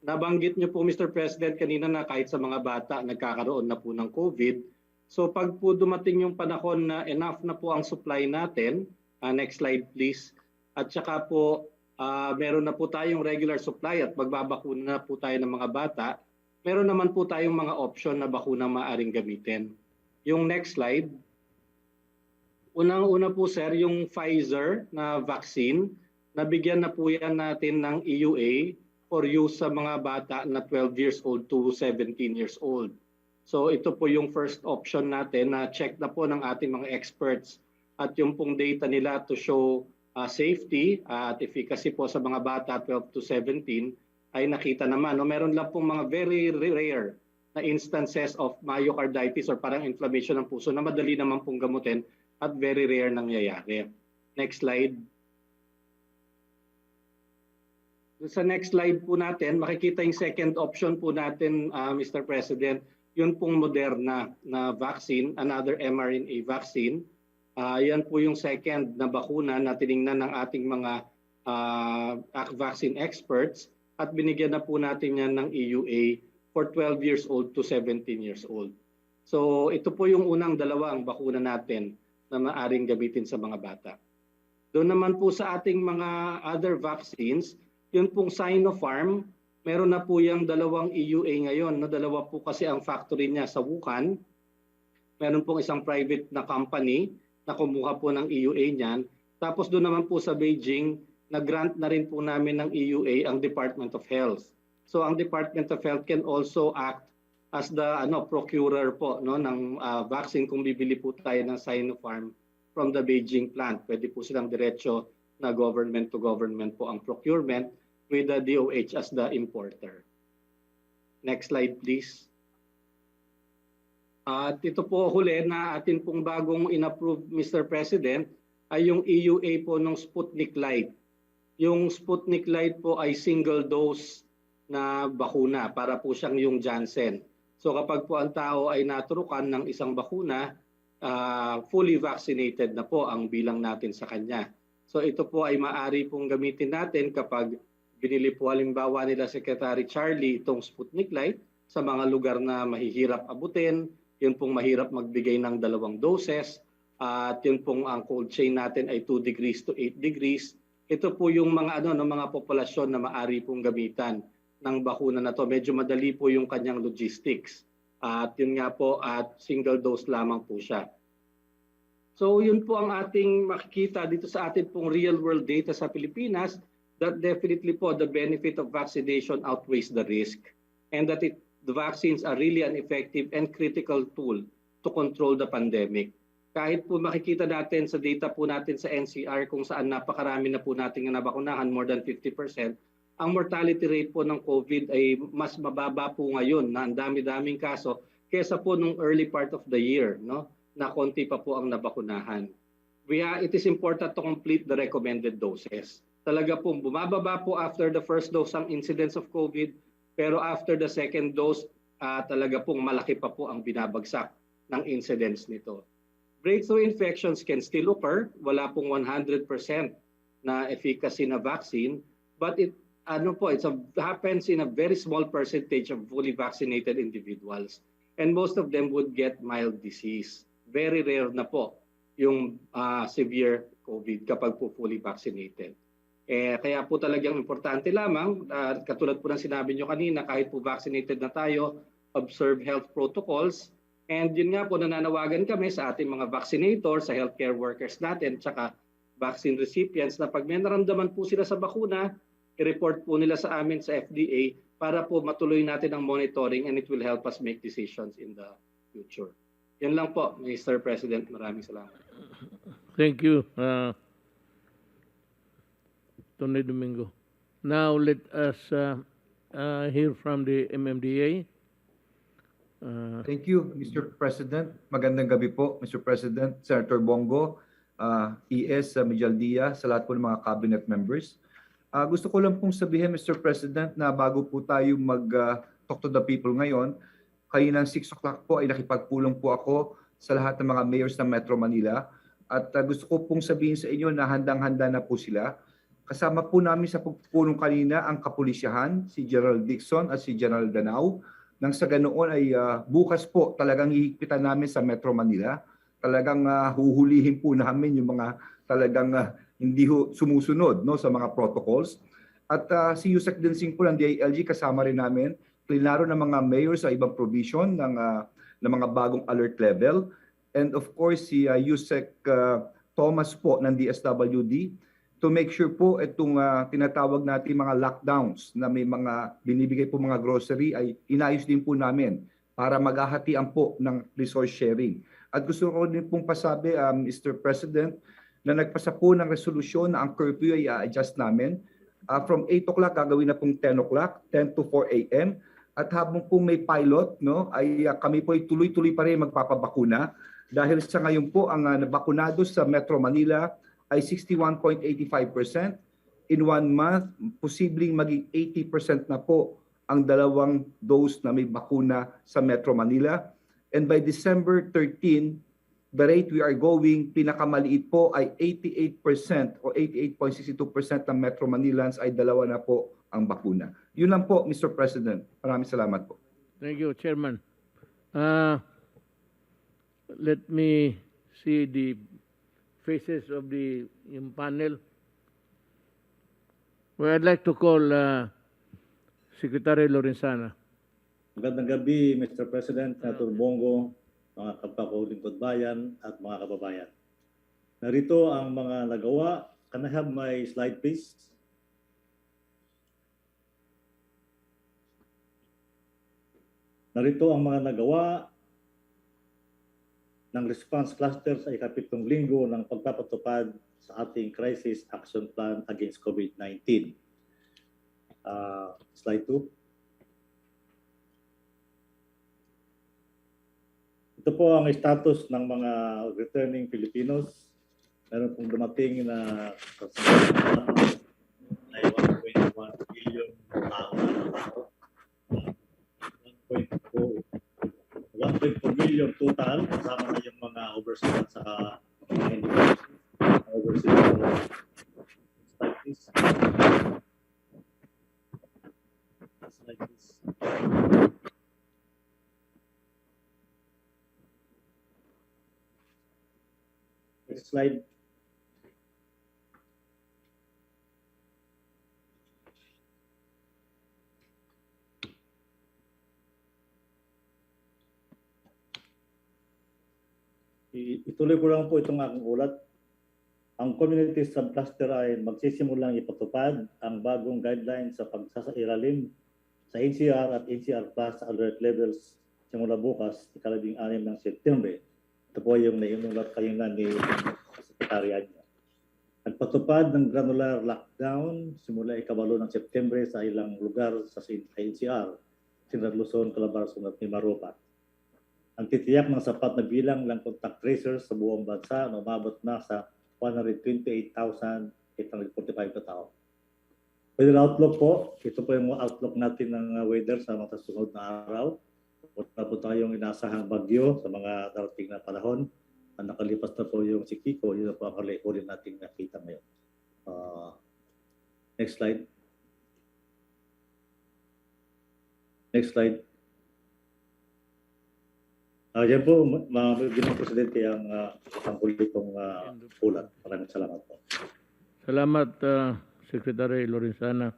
S10: Nabanggit niyo po, Mr. President, kanina na kahit sa mga bata nagkakaroon na po ng COVID. So pag po dumating yung panahon na enough na po ang supply natin, next slide please, at saka po meron na po tayong regular supply at magbabakuna na po tayo ng mga bata, meron naman po tayong mga option na bakuna maaaring gamitin. Yung next slide. Unang-una po sir, yung Pfizer na vaccine, nabigyan na po yan natin ng EUA for use sa mga bata na 12 years old to 17 years old. So ito po yung first option natin na check na po ng ating mga experts at yung pong data nila to show safety at efficacy po sa mga bata 12 to 17 ay nakita naman. Meron lang pong mga very rare na instances of myocarditis or parang inflammation ng puso na madali naman pong gamutin at very rare nangyayari. Next slide. Sa next slide po natin, makikita yung second option po natin, Mr. President, yun pong Moderna na vaccine, another mRNA vaccine. Yan po yung second na bakuna na tiningnan ng ating mga vaccine experts at binigyan na po natin yan ng EUA for 12 years old to 17 years old. So ito po yung unang dalawang bakuna natin na maaring gamitin sa mga bata. Doon naman po sa ating mga other vaccines, yun pong Sinopharm, meron na po yung dalawang EUA ngayon. Dalawa po kasi ang factory niya sa Wuhan. Meron pong isang private na company na kumuha po ng EUA niyan. Tapos doon naman po sa Beijing, nag-grant na rin po namin ng EUA ang Department of Health. So ang Department of Health can also act as the procurer po ng vaccine kung bibili po tayo ng Sinopharm from the Beijing plant. Pwede po silang diretso na government to government po ang procurement with the DOH as the importer. Next slide please. At ito po huli na atin pong bagong inapprove, Mr. President, ay yung EUA po ng Sputnik Light. Yung Sputnik Light po ay single dose na bakuna para po siyang yung Janssen. So kapag po ang tao ay naturukan ng isang bakuna, fully vaccinated na po ang bilang natin sa kanya. So ito po ay maaari pong gamitin natin kapag binili po halimbawa nila Secretary Charlie itong Sputnik Light sa mga lugar na mahihirap abutin, yun pong mahirap magbigay ng 2 doses, at yun pong ang cold chain natin ay 2 degrees to 8 degrees. Ito po yung mga mga populasyon na maaari pong gamitan ng bakuna na to. Medyo madali po yung kanyang logistics. At yun nga po, at single dose lamang po siya. So yun po ang ating makikita dito sa ating pong real world data sa Pilipinas, that definitely po the benefit of vaccination outweighs the risk, and that it the vaccines are really an effective and critical tool to control the pandemic. Kahit po makikita natin sa data po natin sa NCR kung saan napakarami na po nating nabakunahan, more than 50%, ang mortality rate po ng COVID ay mas mababa po ngayon na ang dami-daming kaso kesa po nung early part of the year, no? Na konti pa po ang nabakunahan. It is important to complete the recommended doses. Talaga pong bumababa po after the first dose ang incidence of COVID, pero after the second dose, talaga pong malaki pa po ang binabagsak ng incidence nito. Breakthrough infections can still occur. Wala pong 100% na efficacy na vaccine, but it happens in a very small percentage of fully vaccinated individuals. And most of them would get mild disease. Very rare na po yung severe COVID kapag po fully vaccinated. Kaya po talagang importante lamang, katulad po ng sinabi nyo kanina, kahit po vaccinated na tayo, observe health protocols. And yun nga po, nananawagan kami sa ating mga vaccinators, sa healthcare workers natin, tsaka vaccine recipients na pag may naramdaman po sila sa bakuna, i-report po nila sa amin sa FDA para po matuloy natin ang monitoring and it will help us make decisions in the future. Yan lang po, Mr. President. Maraming salamat.
S2: Thank you, Tony Domingo. Now let us hear from the MMDA.
S11: Thank you, Mr. President. Magandang gabi po, Mr. President, Senator Bongo, ES Medialdia, sa lahat po ng mga cabinet members. Gusto ko lang pong sabihin, Mr. President, na bago po tayo mag-talk to the people ngayon, kaninang 6 o'clock po ay nakipagpulong po ako sa lahat ng mga mayors ng Metro Manila. At gusto ko pong sabihin sa inyo na handang-handa na po sila. Kasama po namin sa pagpulong kanina ang kapulisyahan, si General Dixon at si General Danao. Nang sa ganoon ay bukas po talagang hihigpitan namin sa Metro Manila. Talagang huhulihin po namin yung mga talagang hindi sumusunod, no, sa mga protocols. At si Yusek Densing po ng DILG kasama rin namin. Klinaro ng mga mayor sa ibang provision ng mga bagong alert level. And of course si Yusek Thomas po ng DSWD to make sure po itong tinatawag natin mga lockdowns na may mga binibigay po mga grocery ay inayos din po namin para maghahatian po ng resource sharing. At gusto ko din pong pasabi, Mr. President, na nagpasa po ng resolusyon na ang curfew ay adjust namin. From 8 o'clock gagawin na pong 10 o'clock, 10 to 4 a.m. At habang po may pilot, no, ay kami po ay tuloy-tuloy pa rin magpapabakuna dahil sa ngayon po ang nabakunado sa Metro Manila ay 61.85%. In 1 month, posibleng maging 80% na po ang 2 dose na may bakuna sa Metro Manila. And by December 13, the rate we are going, pinakamaliit po ay 88% o 88.62% ng Metro Manilans ay 2 na po ang bakuna. Yun lang po, Mr. President. Maraming salamat po.
S2: Thank you, Chairman. Let me see the faces of the panel. Well, I'd like to call Secretary Lorenzana.
S12: Magandang gabi, Mr. President, Senator Bongo, mga kapakaulingkod bayan at mga kababayan. Narito ang mga nagawa. Can I have my slide, please? Narito ang mga nagawa ng response cluster sa ikapitong linggo ng pagpapatupad sa ating Crisis Action Plan against COVID-19. Slide 2. Ito po ang status ng mga returning Filipinos. Meron pong dumating na ay 1.1 billion tao. 1.4 million total, kasama na yung mga overseas at saka overseas. Like this. Like this. Next slide. Ituloy ko lang po itong aking ulat. Ang community subcluster ay magsisimulang ipatupad ang bagong guidelines sa pagsasailalim sa NCR at NCR Plus alert levels simula bukas, ikalabing-6 ng Setyembre. Ito po yung naiunulat kayo na ni Sekretarya niya. Nagpatupad ng granular lockdown simula ikabalo ng Setyembre sa ilang lugar sa NCR, Sinat Luzon, Calabarzon at Mimaropa. Ang titiyak ng sapat na bilang ng contact tracers sa buong bansa na umabot na sa 128,845 na tao. Weather outlook po, ito po yung outlook natin ng weather sa mga susunod na araw. Wala po tayong inasahang bagyo sa mga darating na panahon. Ang nakalipas na po yung si Kiko, yun na po ang huli natin nakita ngayon. Next slide. Next slide. Yan po, mga Presidente, ang huli kong ulat. Maraming salamat po.
S2: Salamat, Secretary Lorenzana.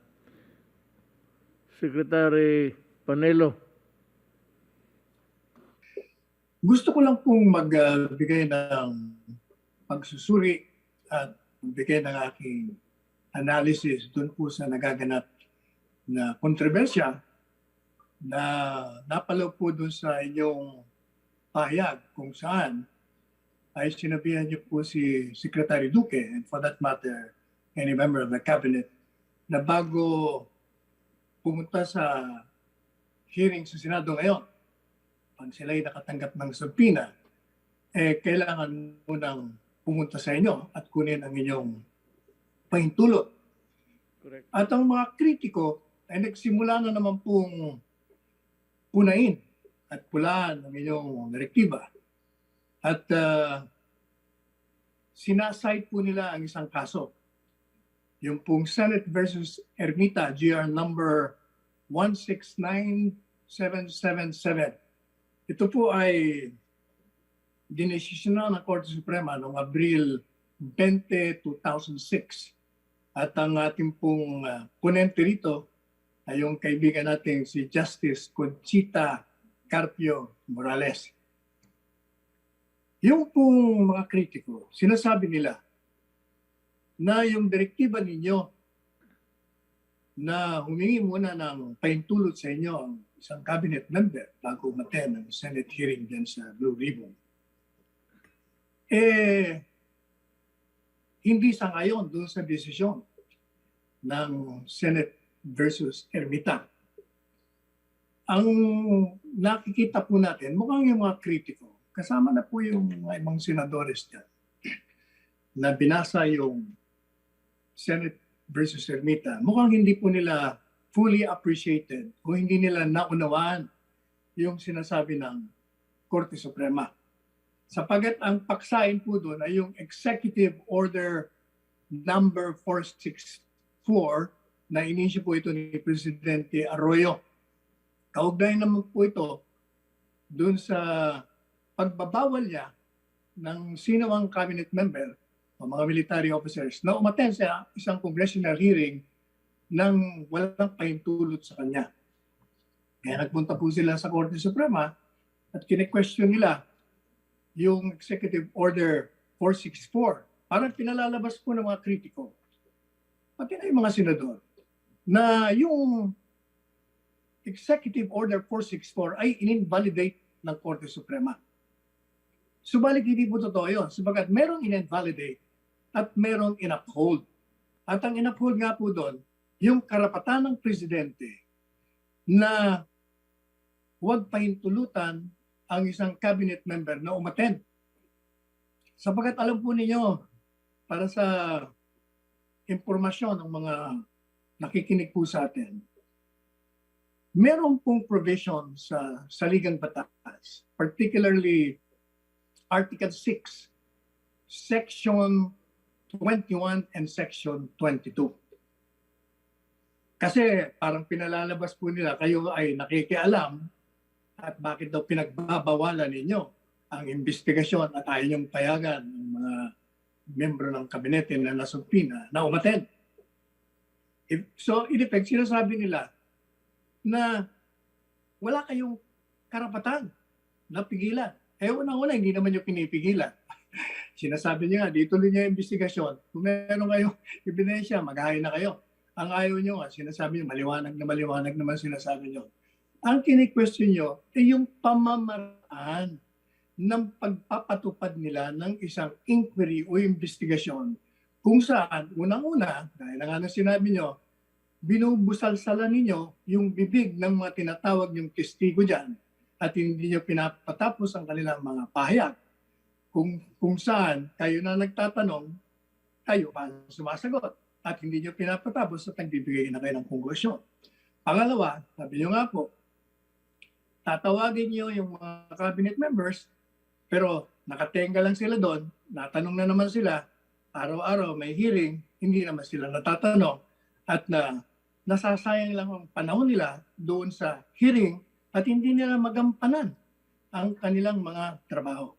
S2: Secretary Panelo.
S13: Gusto ko lang pong magbigay ng pagsusuri at magbigay ng aking analysis doon po sa nagaganap na kontrobersya na napalaw po doon sa inyong pahayag kung saan ay sinabihan niyo po si Secretary Duque and for that matter, any member of the cabinet na bago pumunta sa hearing sa Senado ngayon, pag sila'y nakatanggap ng subpoena, kailangan munang pumunta sa inyo at kunin ang inyong pahintulot.
S2: Correct.
S13: At ang mga kritiko ay nagsimula na naman pong punain at pulaan ng inyong direktiba. At sinasite po nila ang isang kaso. Yung pong Senate versus Ermita, GR number 169777. Ito po ay dinesisyonan ng Korte Suprema noong Abril 20, 2006. At ang ating pong ponente rito ay yung kaibigan natin si Justice Conchita Carpio Morales. Yung pong mga kritiko, sinasabi nila na yung direktiba ninyo na humingi muna ng pahintulot sa inyo ang isang cabinet member bago umaten ng Senate hearing dyan sa Blue Ribbon, hindi sangayon doon sa desisyon ng Senate versus Ermita. Ang nakikita po natin, mukhang yung mga kritiko, kasama na po yung mga ibang senadores dyan, na binasa yung Senate versus Ermita, mukhang hindi po nila fully appreciated o hindi nila naunawaan yung sinasabi ng Korte Suprema. Sapagat ang paksain po doon ay yung Executive Order number 464 na inisyu po ito ni Presidente Arroyo. Kaugnay naman po ito doon sa pagbabawal niya ng sino ang cabinet member o mga military officers na umattend sa isang congressional hearing nang walang pahintulot sa kanya. Kaya nagpunta po sila sa Korte Suprema at kine-question nila yung Executive Order 464. Parang pinalalabas po ng mga kritiko, pati na yung mga senador, na yung Executive Order 464 ay in-invalidate ng Korte Suprema. Subalit hindi po totoo yun, sabagat merong in-invalidate at merong in-uphold. At ang in-uphold nga po doon, yung karapatan ng presidente na huwag pahintulutan ang isang cabinet member na umattend. Sapagat alam po ninyo, para sa impormasyon ng mga nakikinig po sa atin, meron pong provision sa saligang batas, particularly Article 6, Section 21 and Section 22. Kasi parang pinalalabas po nila, kayo ay nakikialam at bakit daw pinagbabawalan ninyo ang investigasyon at ayaw niyong payagan ng mga membro ng kabinete na nasubpina na umattend. So, in effect, sinasabi nila na wala kayong karapatan na pigilan. Unang-una, hindi naman yung pinipigilan. Sinasabi niya nga, dituloy niya yung investigasyon. Kung meron kayong ebidensya, maghahay na kayo. Ang ayaw nyo nga, sinasabi nyo, maliwanag naman sinasabi nyo. Ang kini-question nyo ay yung pamamaraan ng pagpapatupad nila ng isang inquiry o investigasyon kung saan, unang-una, dahil na nga na sinabi nyo, binubusalsalan ninyo yung bibig ng mga tinatawag yung testigo dyan at hindi nyo pinapatapos ang kanilang mga pahayag. Kung saan kayo na nagtatanong, kayo pa sumasagot at hindi nyo pinapatapos at nagbibigay na kayo ng konklusyon. Pangalawa, sabi nyo nga po, tatawagin nyo yung mga cabinet members, pero nakatenga lang sila doon, natanong na naman sila, araw-araw may hearing, hindi naman sila natatanong at nasasayang lang ang panahon nila doon sa hearing at hindi nila magampanan ang kanilang mga trabaho.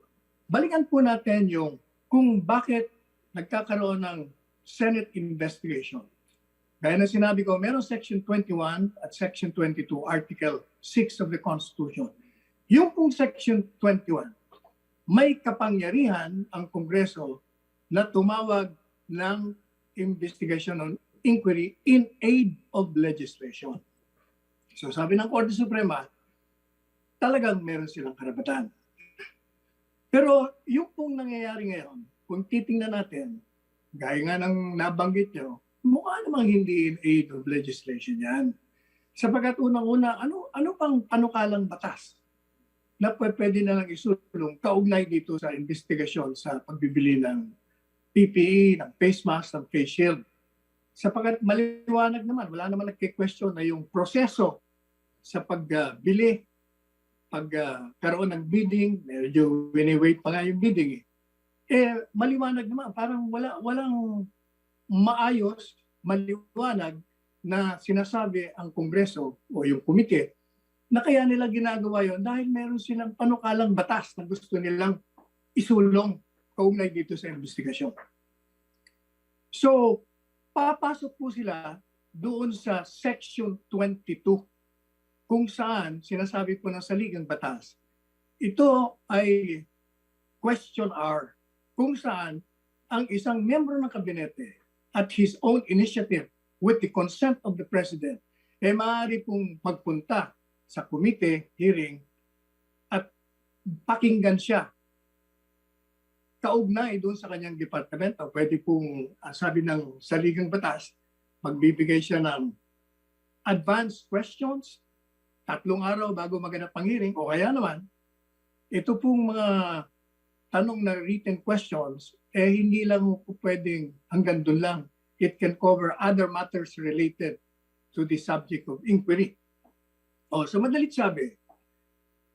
S13: Balikan po natin yung kung bakit nagkakaroon ng Senate investigation. Gaya na sinabi ko, meron Section 21 at Section 22, Article 6 of the Constitution. Yung pong Section 21, may kapangyarihan ang Kongreso na tumawag ng investigation on inquiry in aid of legislation. So sabi ng Korte Suprema, talagang meron silang karapatan. Pero yung pong nangyayari ngayon, kung titingnan natin, gaya nga ng nabanggit nyo, mukha namang hindi in aid of legislation yan. Sapagkat unang-una, ano pang panukalang batas na pwede na lang isulong kaugnay dito sa investigasyon sa pagbibili ng PPE, ng face mask, ng face shield. Sapagkat maliwanag naman, wala naman nagki-question na yung proseso sa pagbili, pagkaroon ng bidding, medyo wini-wait pa nga yung bidding maliwanag naman, parang walang maayos, maliwanag na sinasabi ang Kongreso o yung komite na kaya nila ginagawa yon dahil meron silang panukalang batas na gusto nilang isulong kaugnay dito sa investigasyon. So, papasok po sila doon sa Section 22 kung saan sinasabi po ng saligang batas. Ito ay question hour kung saan ang isang miyembro ng kabinete at his own initiative with the consent of the President maaari pong magpunta sa komite, hearing, at pakinggan siya kaugnay doon sa kanyang departamento. Pwede pong, sabi ng saligang batas, magbibigay siya ng advanced questions, 3 araw bago maganap ang hearing, o kaya naman, ito pong mga tanong na written questions, hindi lang po pwedeng hanggang doon lang. It can cover other matters related to the subject of inquiry. So madalit sabi,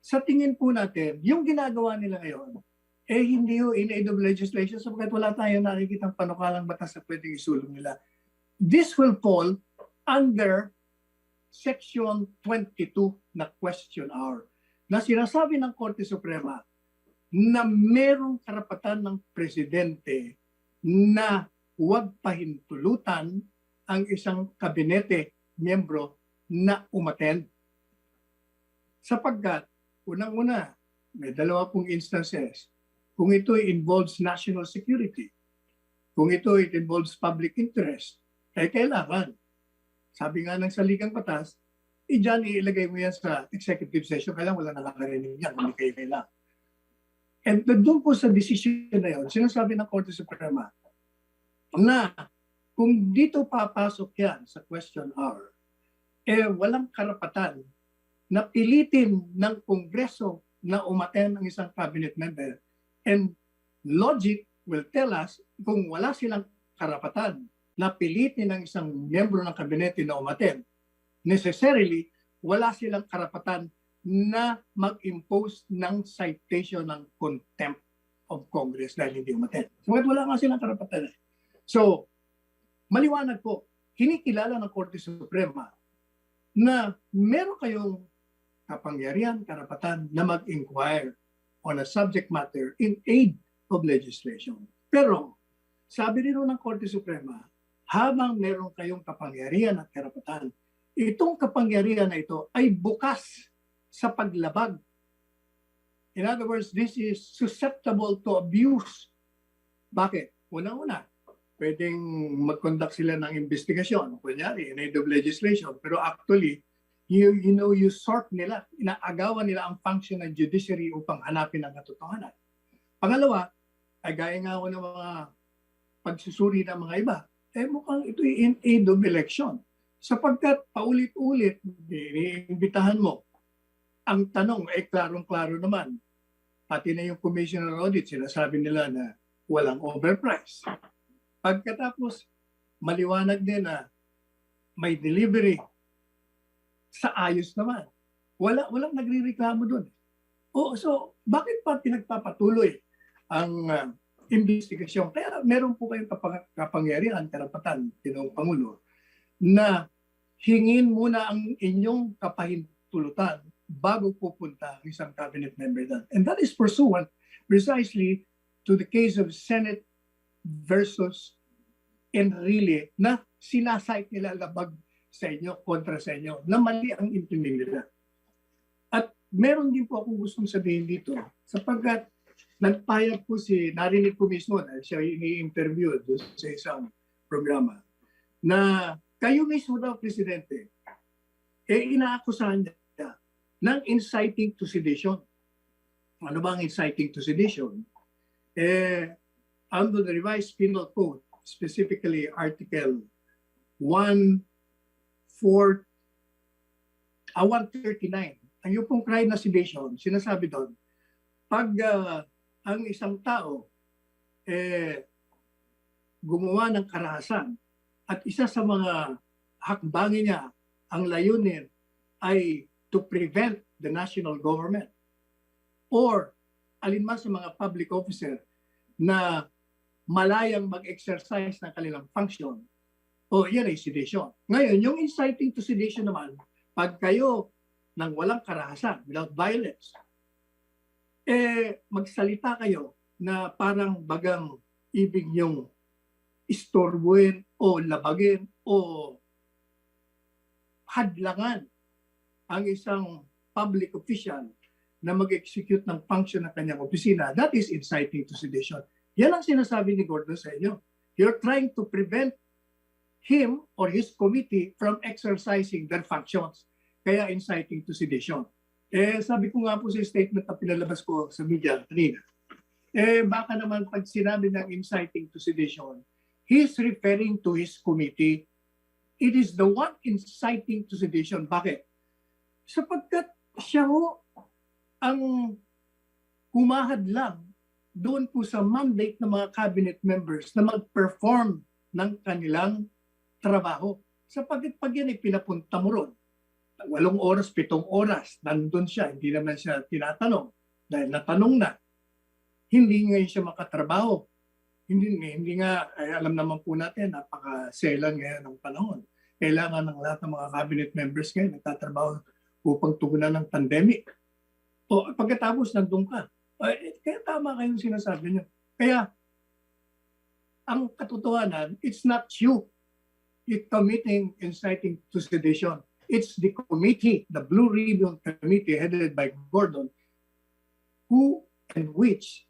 S13: sa tingin po natin, yung ginagawa nila ngayon, hindi yung in aid of legislation sapagkat wala tayong nakikitang panukalang batas na pwedeng isulong nila. This will fall under Section 22 na question hour na sinasabi ng Korte Suprema na merong karapatan ng presidente na huwag pahintulutan ang isang kabinete miyembro na umattend. Sapagkat, unang-una, may 2 instances. Kung ito involves national security, kung ito involves public interest, kailangan. Sabi nga ng saligang batas, dyan ilagay mo yan sa executive session, kailangan wala nakakarinig yan, hindi kayo kailangan. And doon po sa decision na yun, sinasabi ng Korte Suprema na kung dito papasok yan sa question hour, walang karapatan na pilitin ng Kongreso na umattend ang isang cabinet member. And logic will tell us kung wala silang karapatan na pilitin ng isang miyembro ng kabinete na umattend, necessarily wala silang karapatan na mag-impose ng citation ng contempt of Congress dahil hindi umattend. So, wala nga silang karapatan. So, maliwanag po, kinikilala ng Korte Suprema na meron kayong kapangyarihan, karapatan na mag-inquire on a subject matter in aid of legislation. Pero, sabi rin ng Korte Suprema, habang meron kayong kapangyarihan at karapatan, itong kapangyarihan na ito ay bukas sa paglabag. In other words, this is susceptible to abuse. Bakit? Unang-una, pwedeng mag-conduct sila ng investigasyon, kunyari, in aid of legislation. Pero actually, you sort nila, inaagawan nila ang function ng judiciary upang hanapin ang katotohanan. Pangalawa, ay gaya nga ako ng mga pagsusuri ng mga iba, mukhang ito in aid of election. Sapagkat paulit-ulit, iniimbitahan mo. Ang tanong ay klarong-klaro naman. Pati na yung Commissioner Audit, sinasabi nila na walang overprice. Pagkatapos, maliwanag din na may delivery sa ayos naman. Walang nagrereklamo doon. So bakit pa pinagpapatuloy ang investigasyon? Kaya meron po kayong kapangyarihan, karapatan, Ginoong Pangulo, na hingin muna ang inyong kapahintulutan bago pupunta ang isang cabinet member doon. And that is pursuant precisely to the case of Senate versus Enrile na sinasite nila labag sa inyo, kontra sa inyo, na mali ang intindi nila. At meron din po akong gustong sabihin dito, sapagkat nagpayag po narinig ko mismo na siya ini-interview doon sa isang programa, na kayo mismo daw, Presidente, inaakusahan niya ng inciting to sedition. Ano ba ang inciting to sedition? Under the revised penal code, specifically Article 139, ang yung pong crime na sedition, sinasabi doon, pag ang isang tao gumawa ng karahasan at isa sa mga hakbangin niya, ang layunin ay to prevent the national government or alinman sa mga public officer na malayang mag-exercise ng kanilang function, yan ay sedition. Ngayon, yung inciting to sedition naman, pag kayo nang walang karahasan, without violence, magsalita kayo na parang bagang ibig nyong istorbuin o labagin o hadlangan ang isang public official na mag-execute ng function ng kanyang opisina, that is inciting to sedition. Yan ang sinasabi ni Gordon sa inyo. You're trying to prevent him or his committee from exercising their functions. Kaya inciting to sedition. Sabi ko nga po sa statement na pinalabas ko sa media kanina, baka naman pag sinabi ng inciting to sedition, he's referring to his committee. It is the one inciting to sedition. Bakit? Sapagkat siya ho ang humahad lang doon po sa mandate ng mga cabinet members na mag-perform ng kanilang trabaho. Sapagkat pag yan ay pinapunta mo ron, 8 oras, 7 oras, nandun siya, hindi naman siya tinatanong. Dahil natanong na, hindi ngayon siya makatrabaho. Hindi nga, alam naman po natin, napaka-selan ngayon ng panahon. Kailangan ng lahat ng mga cabinet members ngayon nagtatrabaho upang tugunan ng pandemic. O pagkatapos nandun ka. Kaya tama kayong sinasabi niyo. Kaya, ang katotohanan, it's not you committing inciting to sedition. It's the committee, the Blue Ribbon Committee headed by Gordon, who and which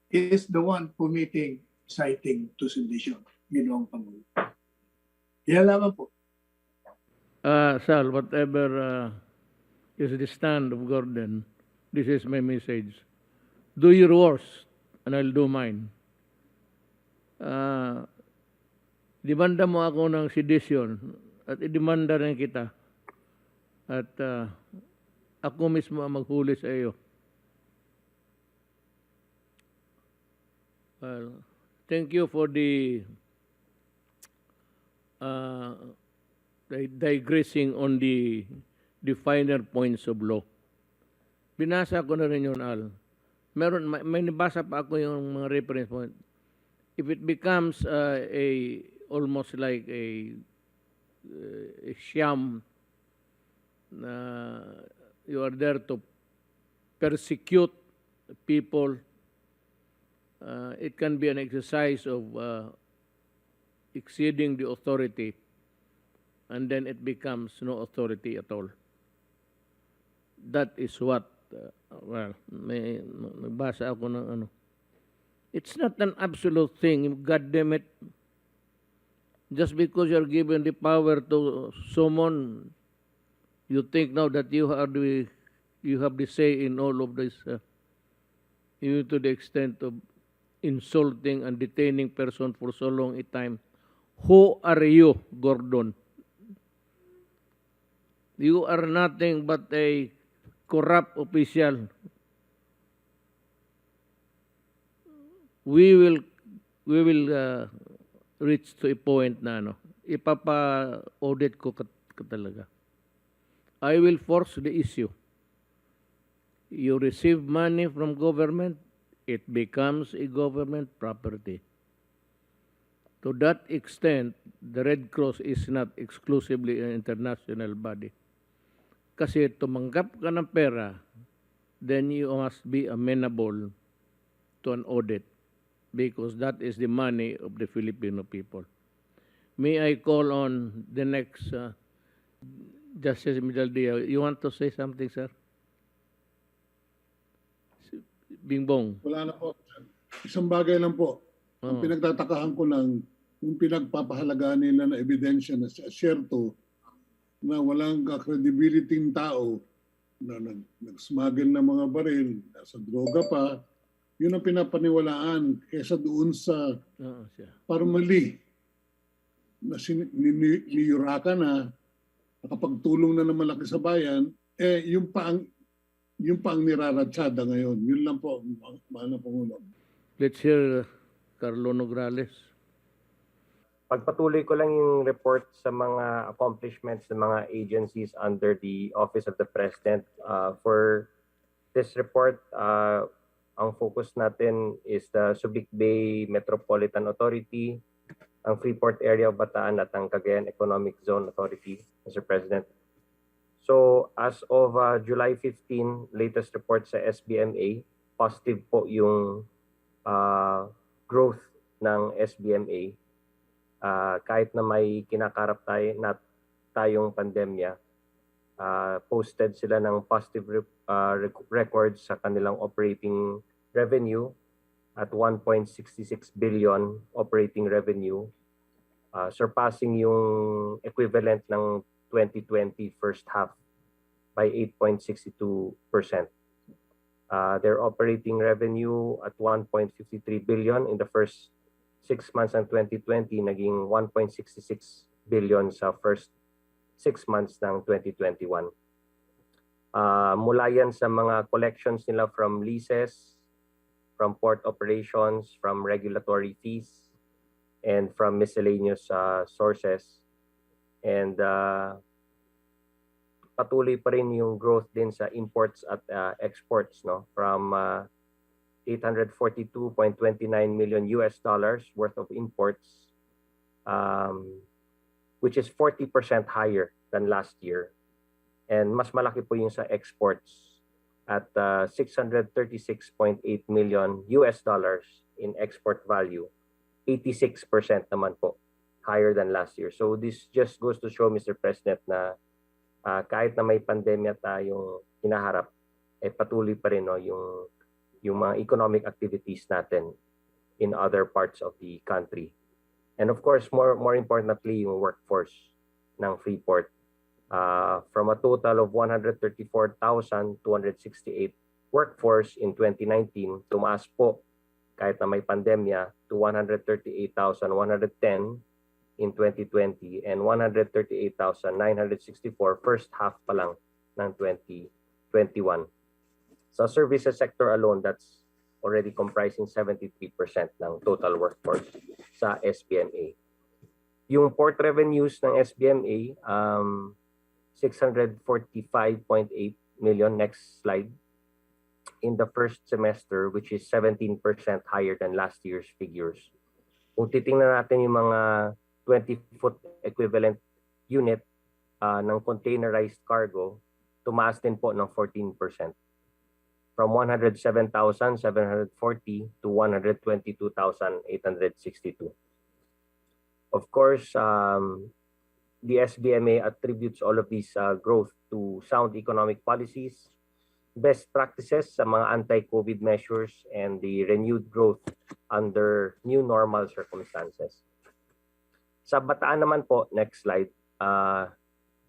S13: is the one committing inciting to sedition. Ginoong Pangulo. Yan lamang po.
S2: Sal, whatever is the stand of Gordon, this is my message. Do your worst, and I'll do mine. Demanda mo ako ng sedition, at idemanda rin kita. At ako mismo ang maghuli sa iyo. Well, thank you for the digressing on the finer points of law. Binasa ko na rin yun, Al. May nabasa pa ako yung mga reference point. If it becomes almost like a sham, you are there to persecute people, it can be an exercise of exceeding the authority, and then it becomes no authority at all. That is what, nagbasa ako ng It's not an absolute thing. God damn it. Just because you're given the power to summon, you think now that you have the say in all of this, even to the extent of insulting and detaining person for so long a time. Who are you, Gordon? You are nothing but a corrupt official. We will reach to a point na ipapa-audit ko ka talaga. I will force the issue. You receive money from government, it becomes a government property. To that extent, the Red Cross is not exclusively an international body. Kasi tumanggap ka ng pera, then you must be amenable to an audit because that is the money of the Filipino people. May I call on the next Justice Midaldia? You want to say something, sir? Bingbong.
S14: Wala na po. Isang bagay lang po. Ang
S2: Oh.
S14: pinagtatakahan ko lang, yung pinagpapahalagaan nila na ebidensya na asyerto na walang credibility ng tao na nag-smuggle ng mga baril, nasa droga pa, yun ang pinapaniwalaan kaysa doon sa parmali na niyuraka na nakapagtulong na ng malaki sa bayan, yung pa ang niraratsyada ngayon. Yun lang po, mahal na Pangulo.
S2: Let's hear Carlo Nograles.
S15: Pagpatuloy ko lang yung report sa mga accomplishments ng mga agencies under the Office of the President. For this report, ang focus natin is the Subic Bay Metropolitan Authority, ang Freeport Area of Bataan at ang Cagayan Economic Zone Authority, Mr. President. So as of July 15, latest report sa SBMA, positive po yung growth ng SBMA. Kahit na may kinakarap tayong pandemya, posted sila ng positive records sa kanilang operating revenue at 1.66 billion operating revenue, surpassing yung equivalent ng 2020 first half by 8.62%. Their operating revenue at 1.53 billion in the first 6 months ng 2020, naging 1.66 billion sa first 6 months ng 2021. Mula yan sa mga collections nila from leases, from port operations, from regulatory fees, and from miscellaneous sources. And patuloy pa rin yung growth din sa imports at exports, no, from $842.29 million worth of imports, which is 40% higher than last year. And mas malaki po yung sa exports at $636.8 million in export value, 86% naman po higher than last year. So this just goes to show, Mr. President, na kahit na may pandemya tayong hinaharap, patuloy pa rin, no, yung mga economic activities natin in other parts of the country. And of course, more importantly, yung workforce ng Freeport. From a total of 134,268 workforce in 2019, tumaas po kahit na may pandemya to 138,110 in 2020 and 138,964 first half pa lang ng 2021. Sa services sector alone, that's already comprising 73% ng total workforce sa SBMA. Yung port revenues ng SBMA, 645.8 million, next slide, in the first semester, which is 17% higher than last year's figures. Kung titingnan natin yung mga 20-foot equivalent unit ng containerized cargo, tumaas din po ng 14%. From 107,740 to 122,862. Of course, the SBMA attributes all of these growth to sound economic policies, best practices sa mga anti-COVID measures and the renewed growth under new normal circumstances. Sa Bataan naman po, next slide,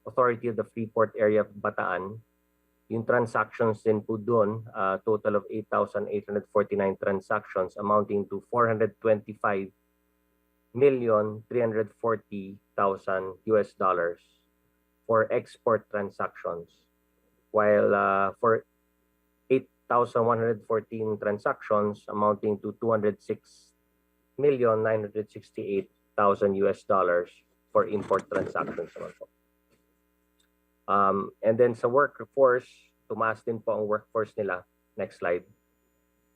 S15: Authority of the Freeport Area of Bataan, yung transactions din po doon, total of 8,849 transactions amounting to $425,340,000 for export transactions. While for 8,114 transactions amounting to $206,968,000 for import transactions naman po. And then sa workforce, tumaas din po ang workforce nila. Next slide.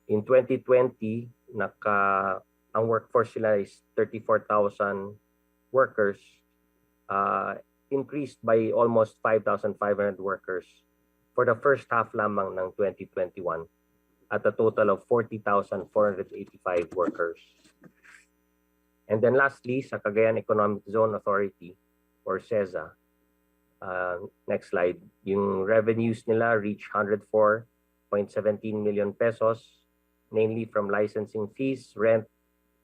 S15: In 2020, ang workforce nila is 34,000 workers, increased by almost 5,500 workers for the first half lamang ng 2021 at a total of 40,485 workers. And then lastly, sa Cagayan Economic Zone Authority or CEZA, next slide, yung revenues nila reach 104.17 million pesos, mainly from licensing fees, rent,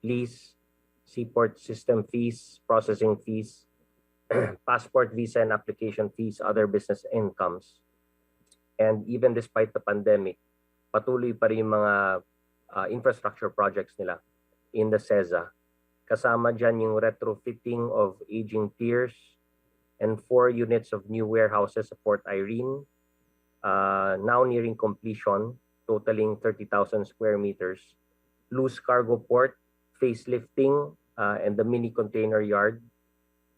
S15: lease, seaport system fees, processing fees, passport, visa, and application fees, other business incomes. And even despite the pandemic, patuloy pa rin yung mga infrastructure projects nila in the CEZA. Kasama dyan yung retrofitting of aging piers and 4 units of new warehouses sa Port Irene, now nearing completion, totaling 30,000 square meters. Loose cargo port, facelifting, and the mini container yard,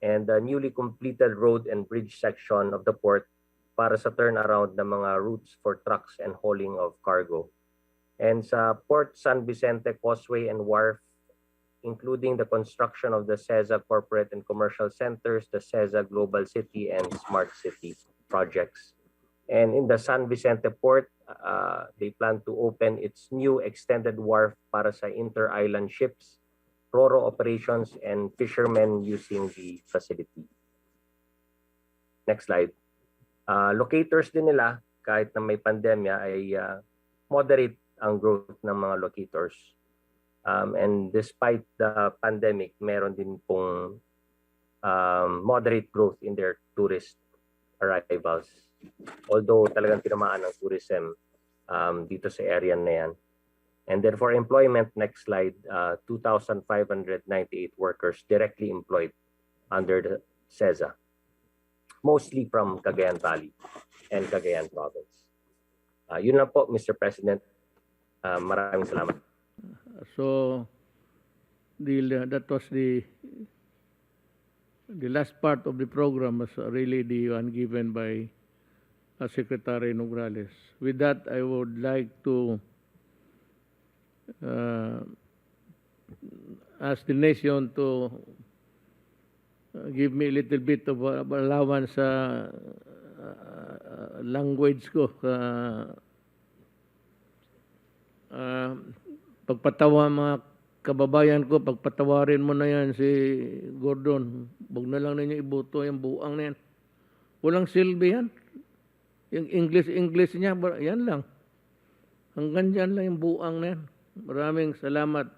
S15: and the newly completed road and bridge section of the port para sa turnaround ng mga routes for trucks and hauling of cargo. And sa Port San Vicente Causeway and Wharf, including the construction of the CEZA Corporate and Commercial Centers, the CEZA Global City and Smart City projects. And in the San Vicente Port, they plan to open its new extended wharf para sa inter-island ships, ro-ro operations, and fishermen using the facility. Next slide. Locators din nila, kahit na may pandemya, ay moderate ang growth ng mga locators. And despite the pandemic, meron din pong moderate growth in their tourist arrivals. Although talagang tinamaan ng tourism dito sa area na yan. And then for employment, next slide, 2,598 workers directly employed under the CEZA, mostly from Cagayan Valley and Cagayan Province. Yun lang po, Mr. President. Maraming salamat.
S2: So, that was the last part of the program was really the one given by Secretary Nograles. With that, I would like to ask the nation to give me a little bit of allowance sa language ko. Pagpatawa mga kababayan ko, pagpatawarin mo na yan si Gordon. Huwag na lang ninyo ibuto yung buang na yan. Walang silbi yan. Yung English niya, yan lang. Hanggang dyan lang yung buang na yan. Maraming salamat.